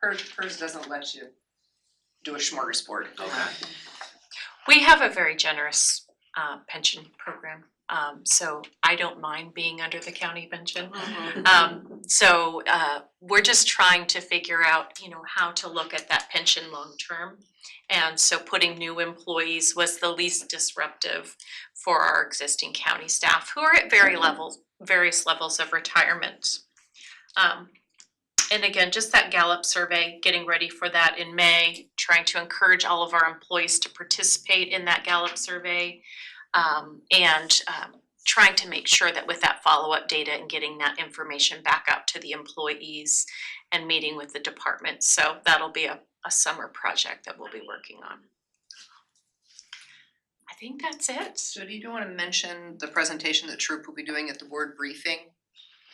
PERS doesn't let you do a smorgasbord. Okay. We have a very generous pension program, so I don't mind being under the county pension. So we're just trying to figure out, you know, how to look at that pension long term. And so putting new employees was the least disruptive for our existing county staff who are at various levels of retirement. And again, just that Gallup survey, getting ready for that in May, trying to encourage all of our employees to participate in that Gallup survey. And trying to make sure that with that follow-up data and getting that information back out to the employees and meeting with the department. So that'll be a summer project that we'll be working on. I think that's it. Jody, do you wanna mention the presentation that Troop will be doing at the board briefing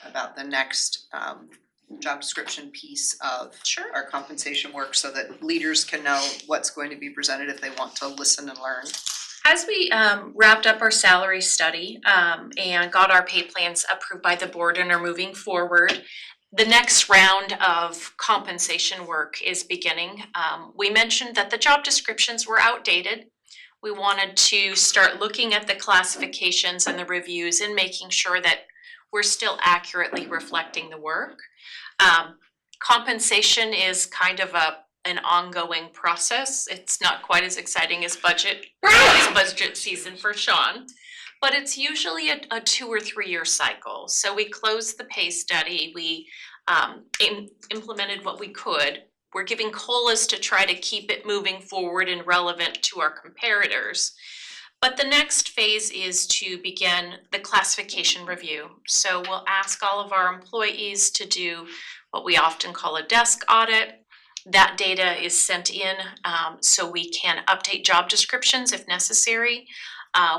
about the next job description piece of our compensation work so that leaders can know what's going to be presented if they want to listen and learn? As we wrapped up our salary study and got our pay plans approved by the board and are moving forward, the next round of compensation work is beginning. We mentioned that the job descriptions were outdated. We wanted to start looking at the classifications and the reviews and making sure that we're still accurately reflecting the work. Compensation is kind of an ongoing process. It's not quite as exciting as budget season for Sean, but it's usually a 2 or 3 year cycle. So we closed the pay study, we implemented what we could. We're giving COLAs to try to keep it moving forward and relevant to our comparators. But the next phase is to begin the classification review. So we'll ask all of our employees to do what we often call a desk audit. That data is sent in so we can update job descriptions if necessary.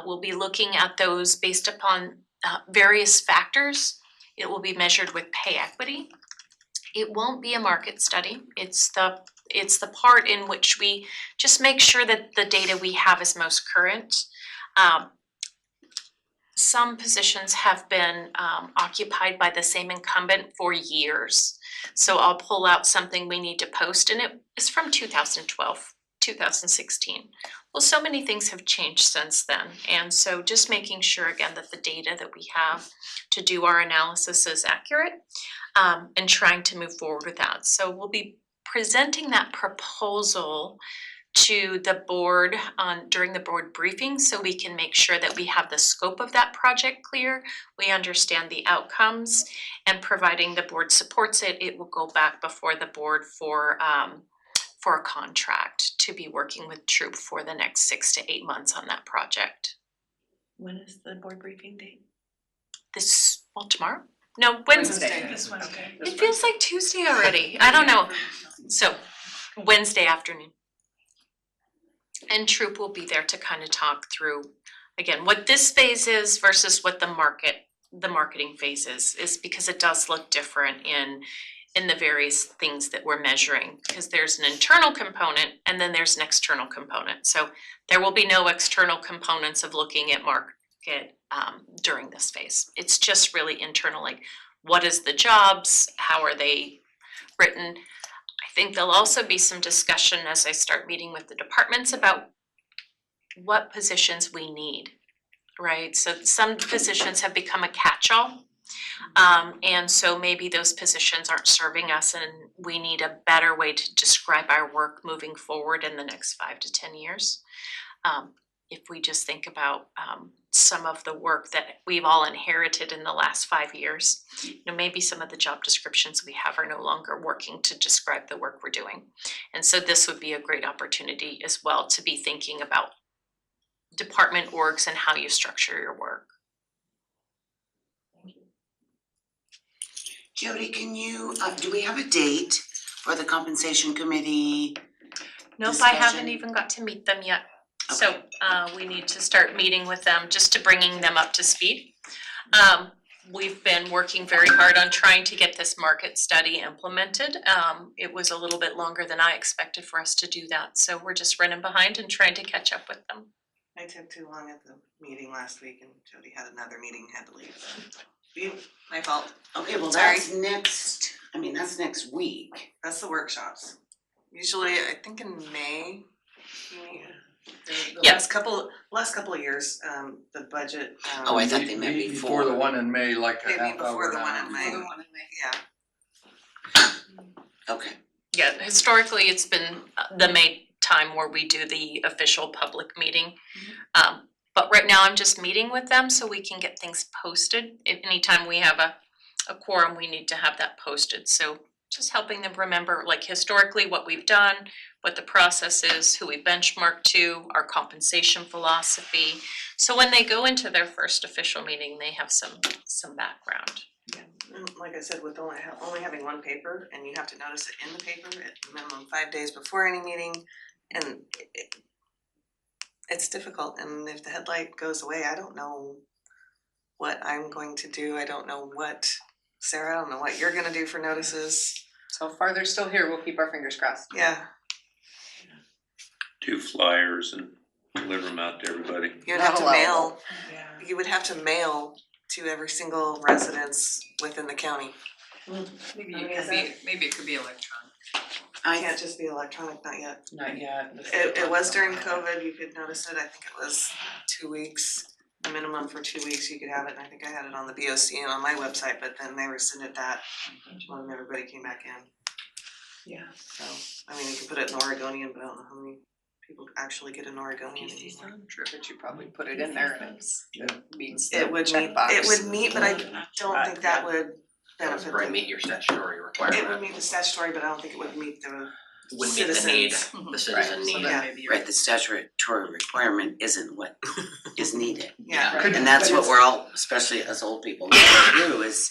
We'll be looking at those based upon various factors. It will be measured with pay equity. It won't be a market study. It's the part in which we just make sure that the data we have is most current. Some positions have been occupied by the same incumbent for years. So I'll pull out something we need to post, and it is from 2012, 2016. Well, so many things have changed since then. And so just making sure again that the data that we have to do our analysis is accurate and trying to move forward with that. So we'll be presenting that proposal to the board during the board briefing so we can make sure that we have the scope of that project clear, we understand the outcomes, and providing the board supports it, it will go back before the board for a contract to be working with Troop for the next 6 to 8 months on that project. When is the board briefing date? Tomorrow? No, Wednesday. This Wednesday. It feels like Tuesday already. I don't know. So Wednesday afternoon. And Troop will be there to kind of talk through, again, what this phase is versus what the marketing phase is because it does look different in the various things that we're measuring. Because there's an internal component and then there's an external component. So there will be no external components of looking at market during this phase. It's just really internal, like what is the jobs, how are they written. I think there'll also be some discussion as I start meeting with the departments about what positions we need, right? So some positions have become a catch-all. And so maybe those positions aren't serving us and we need a better way to describe our work moving forward in the next 5 to 10 years. If we just think about some of the work that we've all inherited in the last 5 years, maybe some of the job descriptions we have are no longer working to describe the work we're doing. And so this would be a great opportunity as well to be thinking about department orgs and how you structure your work. Jody, can you, do we have a date for the compensation committee? Nope, I haven't even got to meet them yet. So we need to start meeting with them just to bringing them up to speed. We've been working very hard on trying to get this market study implemented. It was a little bit longer than I expected for us to do that. So we're just running behind and trying to catch up with them. I took too long at the meeting last week and Jody had another meeting, had to leave. My fault. Okay, well, Sorry. that's next week. That's the workshops. Usually, I think in May, The last couple of years, the budget, Oh, I thought they meant Before the one in May, like a maybe half hour. before the an one hour in May. before. Yeah. Okay. Yeah, historically, it's been the May time where we do the official public meeting. But right now, I'm just meeting with them so we can get things posted. If anytime we have a quorum, we need to have that posted. So just helping them remember, like historically, what we've done, what the process is, who we benchmark to, our compensation philosophy. So when they go into their first official meeting, they have some background. And like I said, with only having one paper, and you have to notice it in the paper at minimum 5 days before any meeting, and it's difficult, and if the headlight goes away, I don't know what I'm going to do, I don't know what, Sarah, I don't know what you're gonna do for notices. So far, they're still here, we'll keep our fingers crossed. Yeah, Do flyers and deliver them out to everybody. you would have to Not mail, Yeah. you would have to mail to every single residence within the county. Maybe it could be electronic. I can't just be electronic, not yet. Not yet. It was during COVID, you could notice it, I think it was 2 weeks, a minimum for 2 weeks you could have it, and I think I had it on the BOC and on my website, but then they rescinded that when everybody came back in. Yeah. So, I mean, you can put it in Oregonian, but I don't know how many people actually get an Oregonian anymore. But you probably put it in there and it meets the It would meet, checkbox. it would meet, but I don't think that would benefit Right, the, meet your statutory it would requirement, meet the statutory, but I don't think it would meet the wouldn't meet the need, citizens. the citizen So need. then maybe you're- Right, the statutory requirement isn't what is needed. Yeah. Could- And that's But what it's- we're all, especially us old people, need to do is,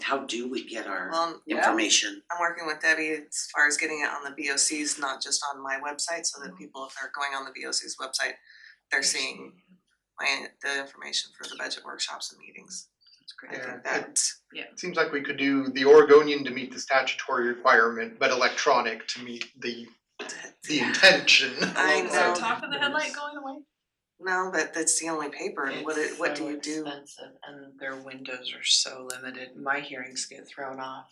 how do we get our Well, information? I'm working with Debbie as far as getting it on the BOCs, not just on my website, so that people, if they're going on the BOC's website, they're seeing the information for the budget workshops and meetings. That's great. I Yeah, think that's, It seems like we could do the Oregonian to meet the statutory requirement, but electronic to meet the intention. I Is know. the top of the headlight going away? No, but that's the only paper, and what do you do? It's so expensive and their windows are so limited. My hearings get thrown off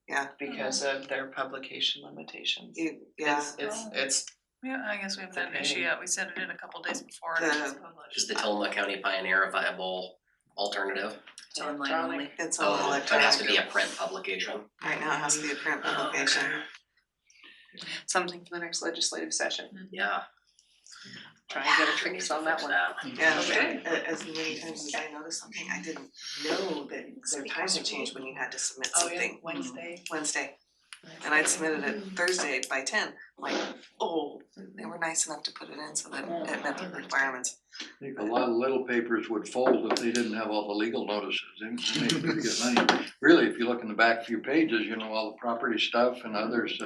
Yeah, because of their publication limitations. yeah. It's Yeah, I guess we haven't had an issue yet. We set it in a couple days before The- and it's published. Is the Tillamook County Pioneer a viable alternative? It's online only. It's all Oh, it has to electronic. be a print publication. Right now, it has to be a print publication. Something for the next legislative session. Yeah. Try and get a fix on that one. Yeah, Okay. as many times as I noticed something, I didn't know that their times had changed when you had to submit Oh, yeah, something Wednesday. Wednesday. And I'd submitted it Thursday by 10, like, oh, they were nice enough to put it in so that it met the requirements. I think a lot of little papers would fold if they didn't have all the legal notices, they make pretty good money. Really, if you look in the back few pages, you know, all the property stuff and others,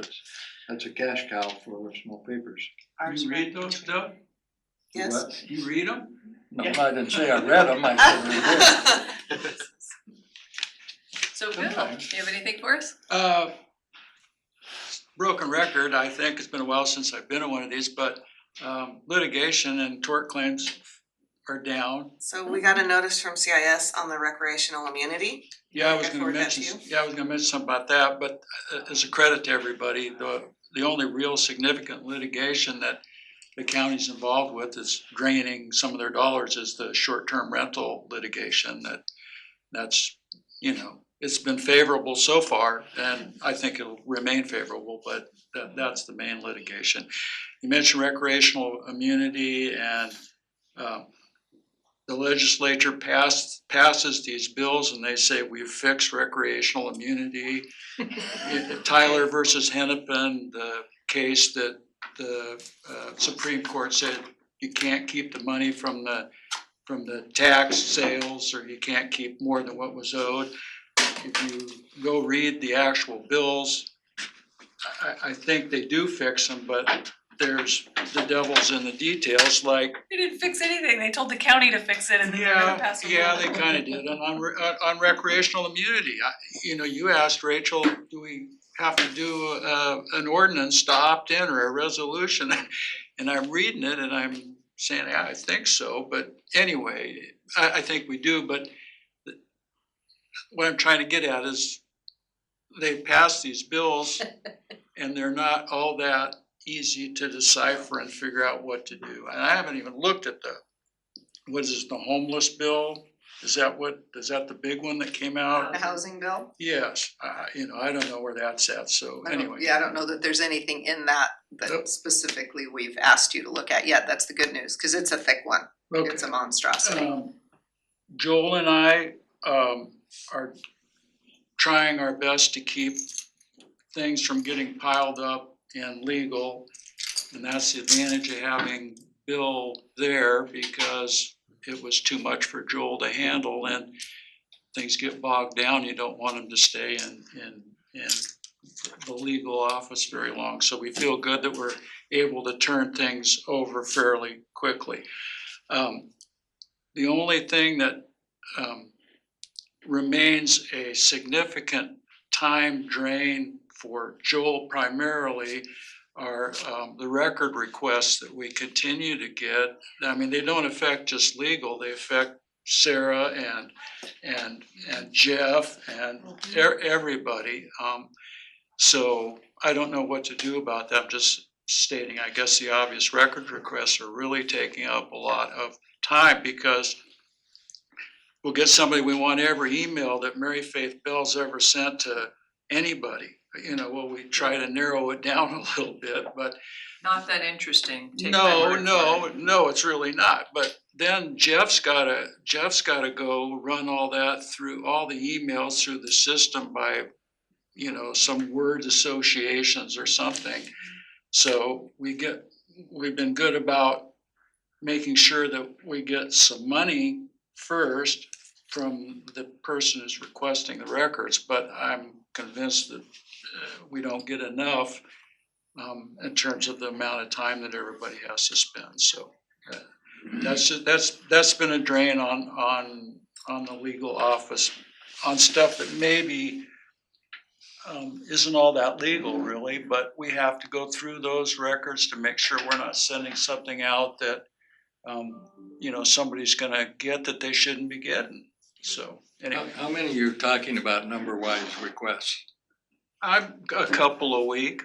that's a cash cow for small papers. You read those, Doug? Yes. What? You read them? No, I didn't say I read them, I said I read. So Bill, do Sometimes. you have anything for us? Broken record, I think, it's been a while since I've been in one of these, but litigation and tort claims are down. So we got a notice from CIS on the recreational immunity. Yeah, I was I gonna forward that mention, to yeah, I was gonna mention something about that, but as a credit to everybody, the only real significant litigation that the county's involved with is draining some of their dollars is the short-term rental litigation that's, you know, it's been favorable so far, and I think it'll remain favorable, but that's the main litigation. You mentioned recreational immunity, and the legislature passes these bills and they say we've fixed recreational immunity. Tyler versus Hennepin, the case that the Supreme Court said you can't keep the money from the tax sales, or you can't keep more than what was owed. If you go read the actual bills, I think they do fix them, but there's the devil's in the details, like. They didn't fix anything. They told the county to fix it and then they never passed a law. Yeah, they kinda did, and on recreational immunity, you know, you asked Rachel, do we have to do an ordinance to opt in or a resolution? And I'm reading it and I'm saying, yeah, I think so, but anyway, I think we do, but what I'm trying to get at is they pass these bills and they're not all that easy to decipher and figure out what to do. And I haven't even looked at what is this, the homeless bill? Is that the big one that came out? The housing bill? Yes, I don't know where that's at, so anyway. Yeah, I don't know that there's anything in that that specifically we've asked you to look at yet. That's the good news, cause it's a thick one. Okay. It's a monstrosity. Joel and I are trying our best to keep things from getting piled up in legal. And that's the advantage of having Bill there, because it was too much for Joel to handle, and things get bogged down. You don't want him to stay in the legal office very long. So we feel good that we're able to turn things over fairly quickly. The only thing that remains a significant time drain for Joel primarily are the record requests that we continue to get. I mean, they don't affect just legal, they affect Sarah and Jeff and everybody. So I don't know what to do about that. I'm just stating, I guess the obvious, record requests are really taking up a lot of time, because we'll get somebody, we want every email that Mary Faith Bell's ever sent to anybody. We try to narrow it down a little bit, but Not that interesting, take my word for it. no, it's really not. But then Jeff's gotta go run all that through, all the emails through the system by, some word associations or something. So we've been good about making sure that we get some money first from the person who's requesting the records, but I'm convinced that we don't get enough in terms of the amount of time that everybody has to spend. So that's been a drain on the legal office, on stuff that maybe isn't all that legal really, but we have to go through those records to make sure we're not sending something out that somebody's gonna get that they shouldn't be getting. So anyway. How many are you talking about number-wise requests? I'm a couple a week,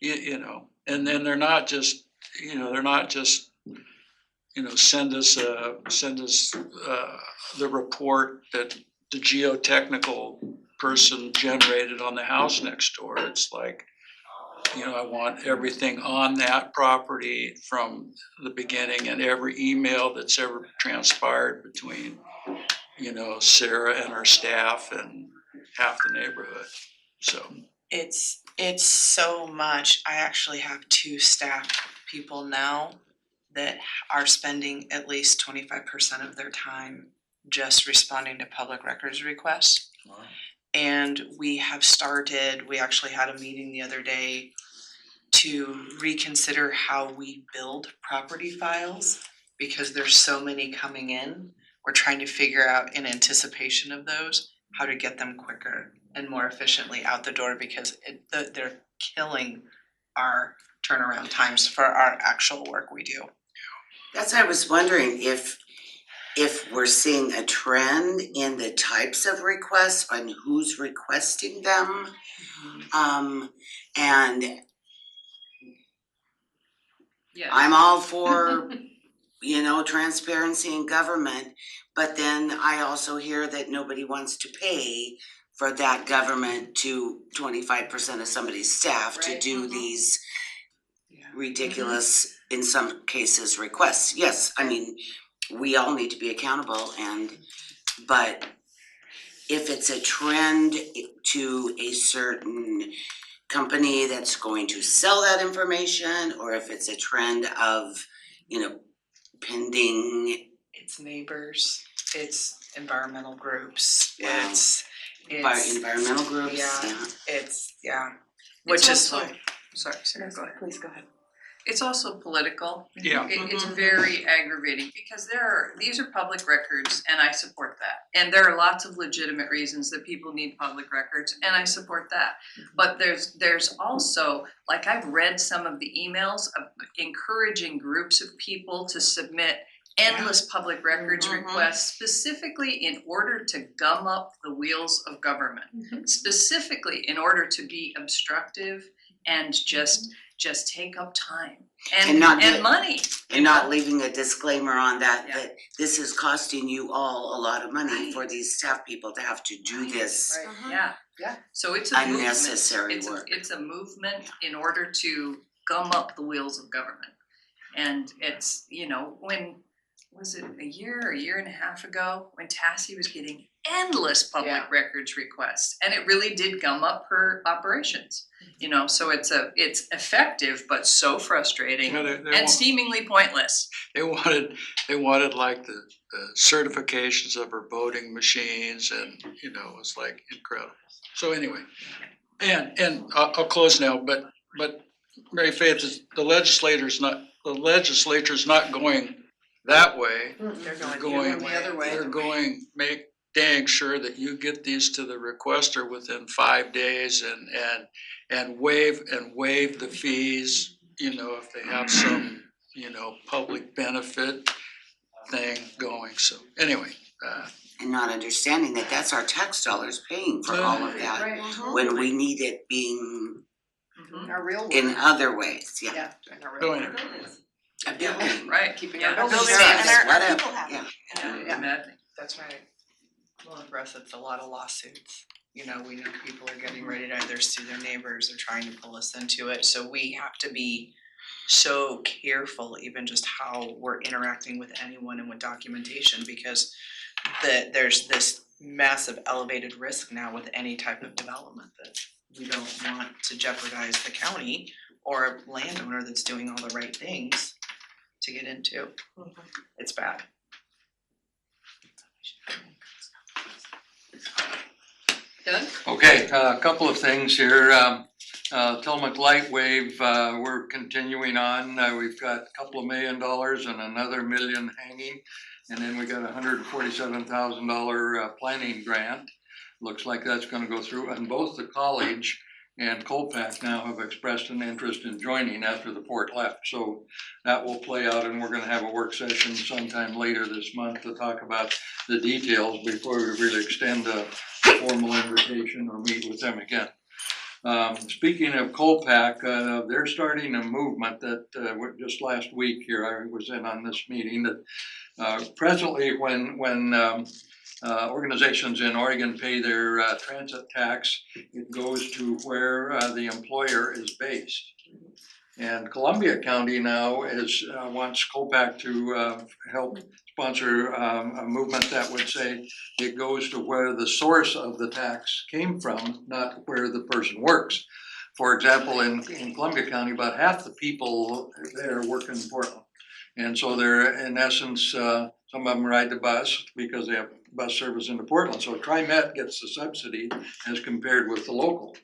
and then they're not just, send us the report that the geotechnical person generated on the house next door. It's like, I want everything on that property from the beginning, and every email that's ever transpired between, Sarah and her staff and half the neighborhood. So It's so much. I actually have 2 staff people now that are spending at least 25% of their time just responding to public records requests. Wow. And we actually had a meeting the other day to reconsider how we build property files, because there's so many coming in. We're trying to figure out, in anticipation of those, how to get them quicker and more efficiently out the door, because they're killing our turnaround times for our actual work we do. That's why I was wondering if we're seeing a trend in the types of requests and who's requesting them. And Yes. I'm all for, transparency in government, but then I also hear that nobody wants to pay for that government to 25% of somebody's staff to do these ridiculous, in some cases, requests. Yes, I mean, we all need to be accountable, but if it's a trend to a certain company that's going to sell that information, or if it's a trend of, pending. It's neighbors, it's environmental groups, Wow. it's Environmental groups, which is also- why. Sorry, Sarah, go ahead. Please go ahead. It's also political. Yeah. It's very aggravating, because these are public records, and I support that. And there are lots of legitimate reasons that people need public records, and I support that. But there's also, like, I've read some of the emails of encouraging groups of people to submit endless public records requests, specifically in order to gum up the wheels of government, specifically in order to be obstructive and just take up time And and not get- money. And not leaving a disclaimer on that, that this is costing you all a lot of money for these staff people to have to do this. Yeah. Yeah. So it's a movement. Unnecessary It's a- work. It's a movement in order to gum up the wheels of government. And it's, when, was it a year and a half ago, when Tassie was getting endless public records requests, and it really did gum up her operations. So it's effective, but so frustrating Yeah, they and want- seemingly pointless. They wanted like the certifications of her voting machines and, it's like incredible. So anyway, and I'll close now, but Mary Faith, the legislature's not going that way. They're They're going the other way. They're going, make dang sure that you get these to the requester within 5 days and waive the fees, if they have some, public benefit thing going. So anyway, And not understanding that that's our tax dollars paying for all of that, when we need it being Our real work. in other ways, yeah. Yeah, in our Go real ahead. work. A building. Right. Keeping Yeah. our buildings Buildings safe safe, and our whatever, people happy. yeah. Yeah, that's right. Well, for us, it's a lot of lawsuits. We know people are getting ready to either sue their neighbors, they're trying to pull us into it, so we have to be so careful, even just how we're interacting with anyone and with documentation, because there's this massive elevated risk now with any type of development that we don't want to jeopardize the county or a landowner that's doing all the right things to get into. It's bad. Done? Okay, a couple of things here. Tillamook Lightwave, we're continuing on. We've got a couple of $1 million and another $1 million hanging. And then we got $147,000 planning grant. Looks like that's gonna go through. And both the college and Colpack now have expressed an interest in joining after the port left. So that will play out, and we're gonna have a work session sometime later this month to talk about the details before we really extend a formal invitation or meet with them again. Speaking of Colpack, they're starting a movement that just last week here, I was in on this meeting, that presently when organizations in Oregon pay their transit tax, it goes to where the employer is based. And Columbia County now wants Colpack to help sponsor a movement that would say it goes to where the source of the tax came from, not where the person works. For example, in Columbia County, about half the people there work in Portland. And so they're, in essence, some of them ride the bus because they have bus service into Portland. So TriMet gets the subsidy as compared with the local.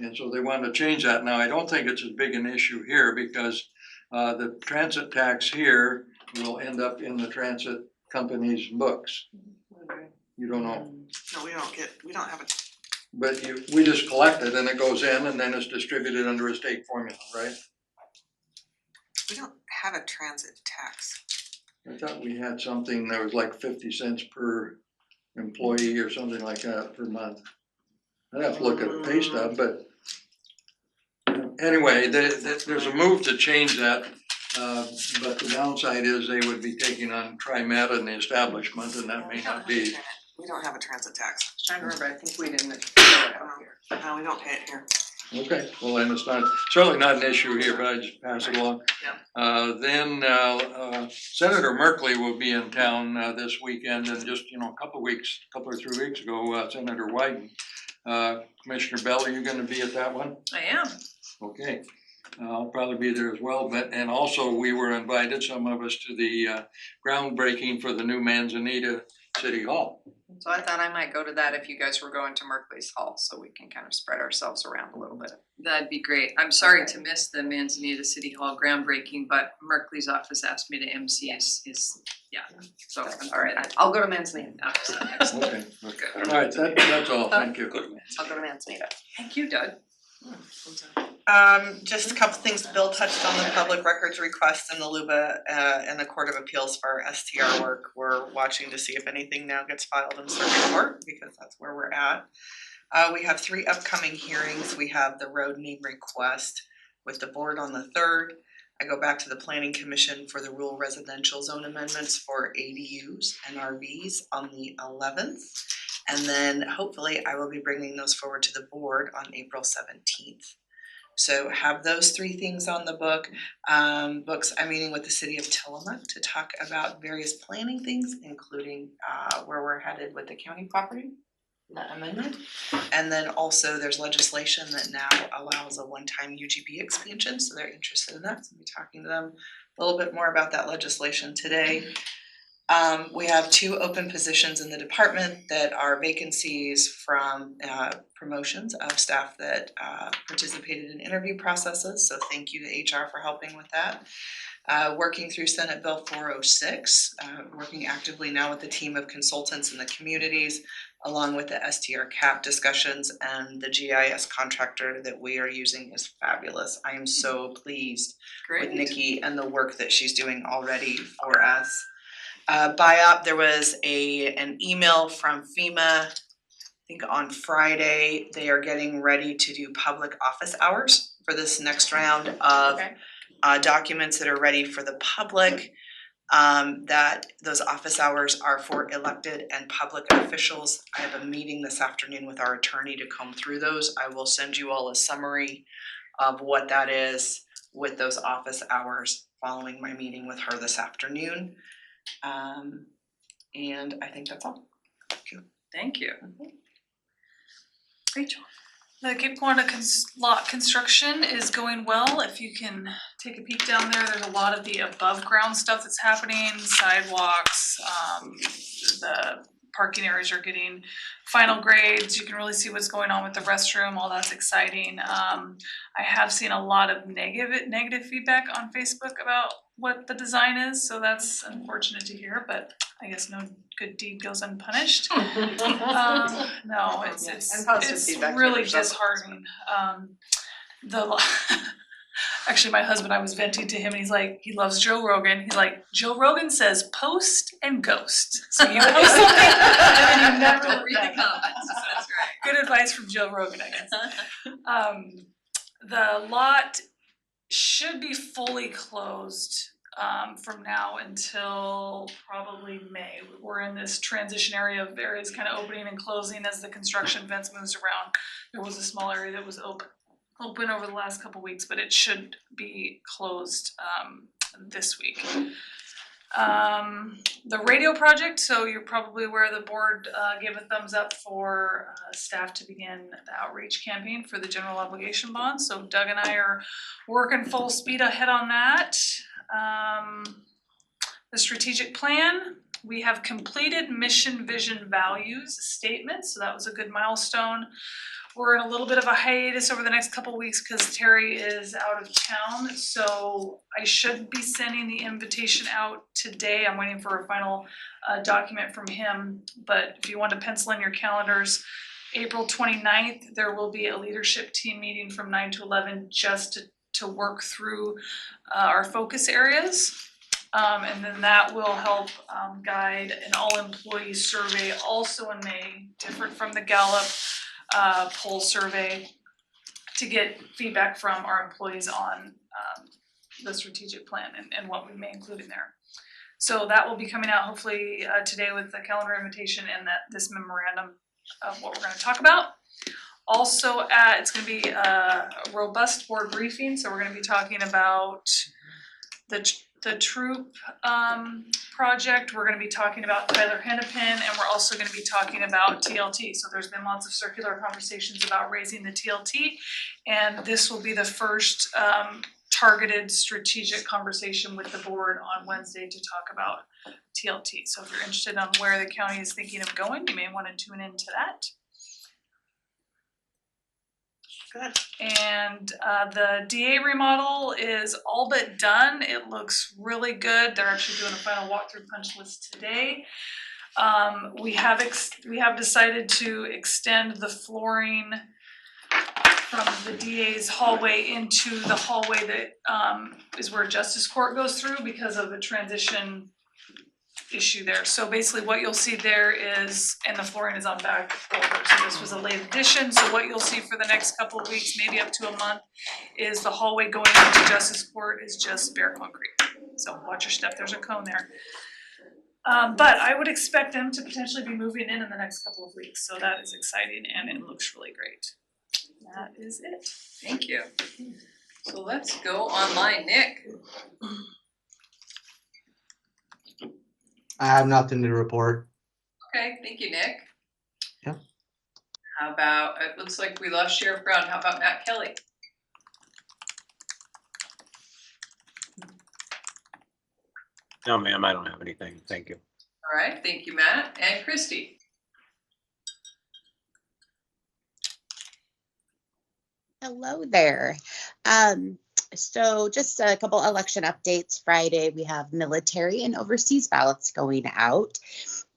And so they want to change that. Now, I don't think it's as big an issue here because the transit tax here will end up in the transit company's books. You don't know, No, we don't have a, but we just collect it and it goes in and then it's distributed under a state formula, right? we don't have a transit tax. I thought we had something that was like 50 cents per employee or something like that per month. I'd have to look at the pay stub, but anyway, there's a move to change that. But the downside is they would be taking on TriMet and the establishment, and that may not be. We don't have a transit tax. Trying to remember, I think we didn't. No, we don't pay it here. Okay, well then it's not, certainly not an issue here, but I just pass it along. Then Senator Merkley will be in town this weekend, and just, a couple or 3 weeks ago, Senator Wyden. Commissioner Bell, are you gonna be at that one? I am. Okay, I'll probably be there as well, and also we were invited, some of us, to the groundbreaking for the new Manzanita City Hall. So I thought I might go to that if you guys were going to Merkley's Hall, so we can kind of spread ourselves around a little bit. That'd be great. I'm sorry to miss the Manzanita City Hall groundbreaking, but Merkley's office asked me to MC so. All right, I'll go to Manzanita. Excellent. Okay, all right, that's all, thank you. I'll go to Manzanita. Thank you, Doug. Just a couple things. Bill touched on the public records request in the LUBA and the Court of Appeals for our STR work. We're watching to see if anything now gets filed in circuit court because that's where we're at. We have 3 upcoming hearings. We have the road name request with the board on the 3rd. I go back to the planning commission for the rural residential zone amendments for ADUs and RVs on the 11th. And then hopefully I will be bringing those forward to the board on April 17th. So have those 3 things on the books. I'm meeting with the city of Tillamook to talk about various planning things, including where we're headed with the county property, that amendment. And then also there's legislation that now allows a one-time UGB expansion, so they're interested in that. So I'll be talking to them a little bit more about that legislation today. We have 2 open positions in the department that are vacancies from promotions of staff that participated in interview processes. So thank you to HR for helping with that. Working through Senate Bill 406, working actively now with the team of consultants in the communities, along with the STR cap discussions, and the GIS contractor that we are using is fabulous. I am so pleased with Nikki and the work that she's doing already for us. BIOP, there was an email from FEMA, I think on Friday. They are getting ready to do public office hours for this next round of documents that are ready for the public. That those office hours are for elected and public officials. I have a meeting this afternoon with our attorney to comb through those. I will send you all a summary of what that is with those office hours following my meeting with her this afternoon. And I think that's all. Thank you. Thank you. Rachel. The Cape Kiwanis lot construction is going well. If you can take a peek down there, there's a lot of the above ground stuff that's happening, sidewalks, the parking areas are getting final grades. You can really see what's going on with the restroom, all that's exciting. I have seen a lot of negative feedback on Facebook about what the design is, so that's unfortunate to hear, but I guess no good deed goes unpunished. No, it's really disheartening. Actually, my husband, I was venting to him, and he's like, he loves Joe Rogan. He's like, Joe Rogan says post and ghost. So you post something and then you never read the comments. That's right. Good advice from Joe Rogan, I guess. The lot should be fully closed from now until probably May. We're in this transition area of areas kind of opening and closing as the construction fence moves around. There was a small area that was open over the last couple weeks, but it should be closed this week. The radio project, so you're probably aware the board gave a thumbs up for staff to begin the outreach campaign for the general obligation bond. So Doug and I are working full speed ahead on that. The strategic plan, we have completed mission, vision, values statements, so that was a good milestone. We're in a little bit of a hiatus over the next couple of weeks because Terry is out of town, so I should be sending the invitation out today. I'm waiting for a final document from him, but if you want to pencil in your calendars, April 29th, there will be a leadership team meeting from 9 to 11 just to work through our focus areas. And then that will help guide an all-employee survey also in May, different from the Gallup poll survey, to get feedback from our employees on the strategic plan and what we may include in there. So that will be coming out hopefully today with the calendar invitation and this memorandum of what we're going to talk about. Also, it's going to be a robust board briefing, so we're going to be talking about the troop project. We're going to be talking about Tyler Hennepin, and we're also going to be talking about TLT. So there's been lots of circular conversations about raising the TLT, and this will be the first targeted strategic conversation with the board on Wednesday to talk about TLT. So if you're interested on where the county is thinking of going, you may want to tune into that. Good. And the DA remodel is all but done. It looks really good. They're actually doing a final walkthrough punch list today. We have decided to extend the flooring from the DA's hallway into the hallway that is where Justice Court goes through because of the transition issue there. So basically what you'll see there is, and the flooring is on back order, so this was a late addition, so what you'll see for the next couple of weeks, maybe up to a month, is the hallway going into Justice Court is just bare concrete. So watch your step, there's a cone there. But I would expect them to potentially be moving in the next couple of weeks, so that is exciting and it looks really great. That is it. Thank you. So let's go online, Nick. I have nothing to report. Okay, thank you, Nick. Yeah. How about, it looks like we lost Sheriff Brown, how about Matt Kelly? No, ma'am, I don't have anything. Thank you. All right, thank you, Matt. And Christy? Hello there. So just a couple election updates. Friday, we have military and overseas ballots going out.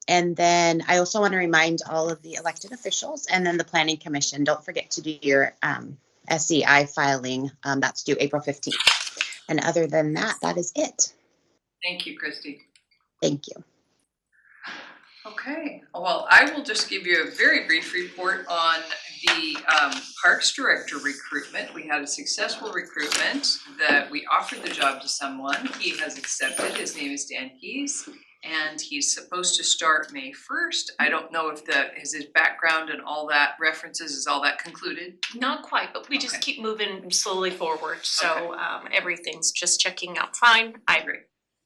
And then I also want to remind all of the elected officials and then the Planning Commission, don't forget to do your SEI filing. That's due April 15th. And other than that, that is it. Thank you, Christy. Thank you. Okay, well, I will just give you a very brief report on the Parks Director recruitment. We had a successful recruitment that we offered the job to someone. He has accepted. His name is Dan Keys, and he's supposed to start May 1st. I don't know if his background and all that references, is all that concluded? Not quite, but we just Okay. keep moving slowly forward, so everything's just checking out fine. I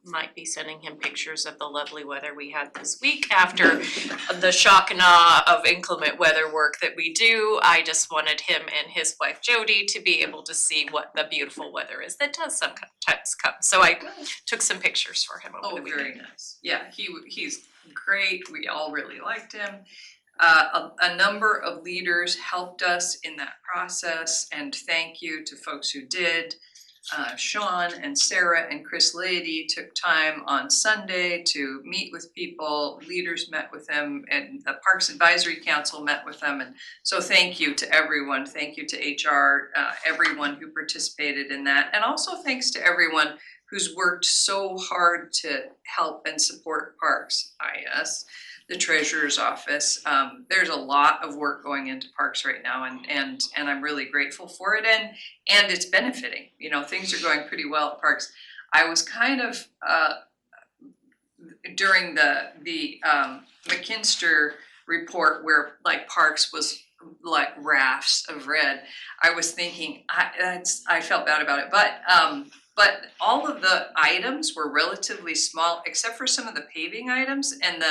might be sending him pictures of the lovely weather we had this week after the shock and awe of inclement weather work that we do. I just wanted him and his wife Jody to be able to see what the beautiful weather is that does sometimes come. So I took some pictures for him over the weekend. Very nice. Yeah, he's great. We all really liked him. A number of leaders helped us in that process, and thank you to folks who did. Sean and Sarah and Chris Lady took time on Sunday to meet with people. Leaders met with them, and the Parks Advisory Council met with them. And so thank you to everyone. Thank you to HR, everyone who participated in that. And also thanks to everyone who's worked so hard to help and support Parks IS. The treasurer's office. There's a lot of work going into parks right now, and I'm really grateful for it, and it's benefiting. You know, things are going pretty well at parks. I was kind of during the McKinster report where like parks was like rafts of red. I was thinking I felt bad about it, but all of the items were relatively small, except for some of the paving items. And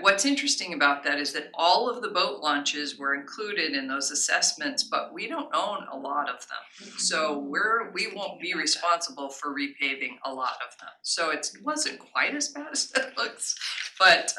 what's interesting about that is that all of the boat launches were included in those assessments, but we don't own a lot of them. So we won't be responsible for repaving a lot of them. So it wasn't quite as bad as it looks, but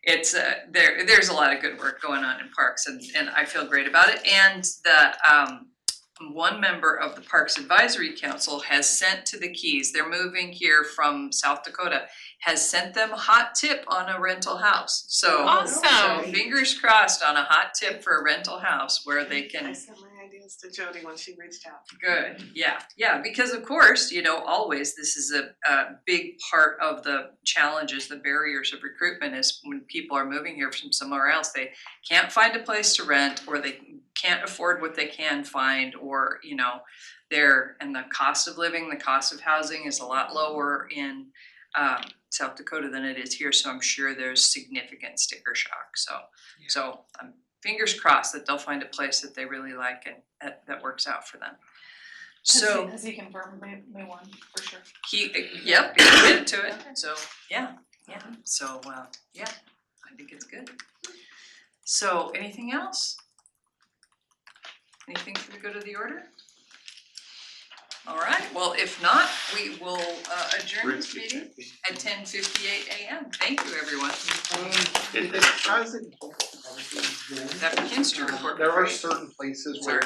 it's there's a lot of good work going on in parks, and I feel great about it. And the one member of the Parks Advisory Council has sent to the Keys, they're moving here from South Dakota, has sent them a hot tip on a rental house. So, Awesome. So fingers crossed on a hot tip for a rental house where they can. I sent my ideas to Jody when she reached out. Good, yeah, because of course, you know, always this is a big part of the challenges, the barriers of recruitment is when people are moving here from somewhere else, they can't find a place to rent, or they can't afford what they can find, or, you know, and the cost of living, the cost of housing is a lot lower in South Dakota than it is here, so I'm sure there's significant sticker shock. So I'm fingers crossed that they'll find a place that they really like and that works out for them. So Has he confirmed May 1 for sure? he committed to it. So yeah. So yeah, I think it's good. So anything else? Anything for the good of the order? All right, well, if not, we will adjourn this meeting at 10:58 a.m. Thank you, everyone. That McKinster report. There are certain places where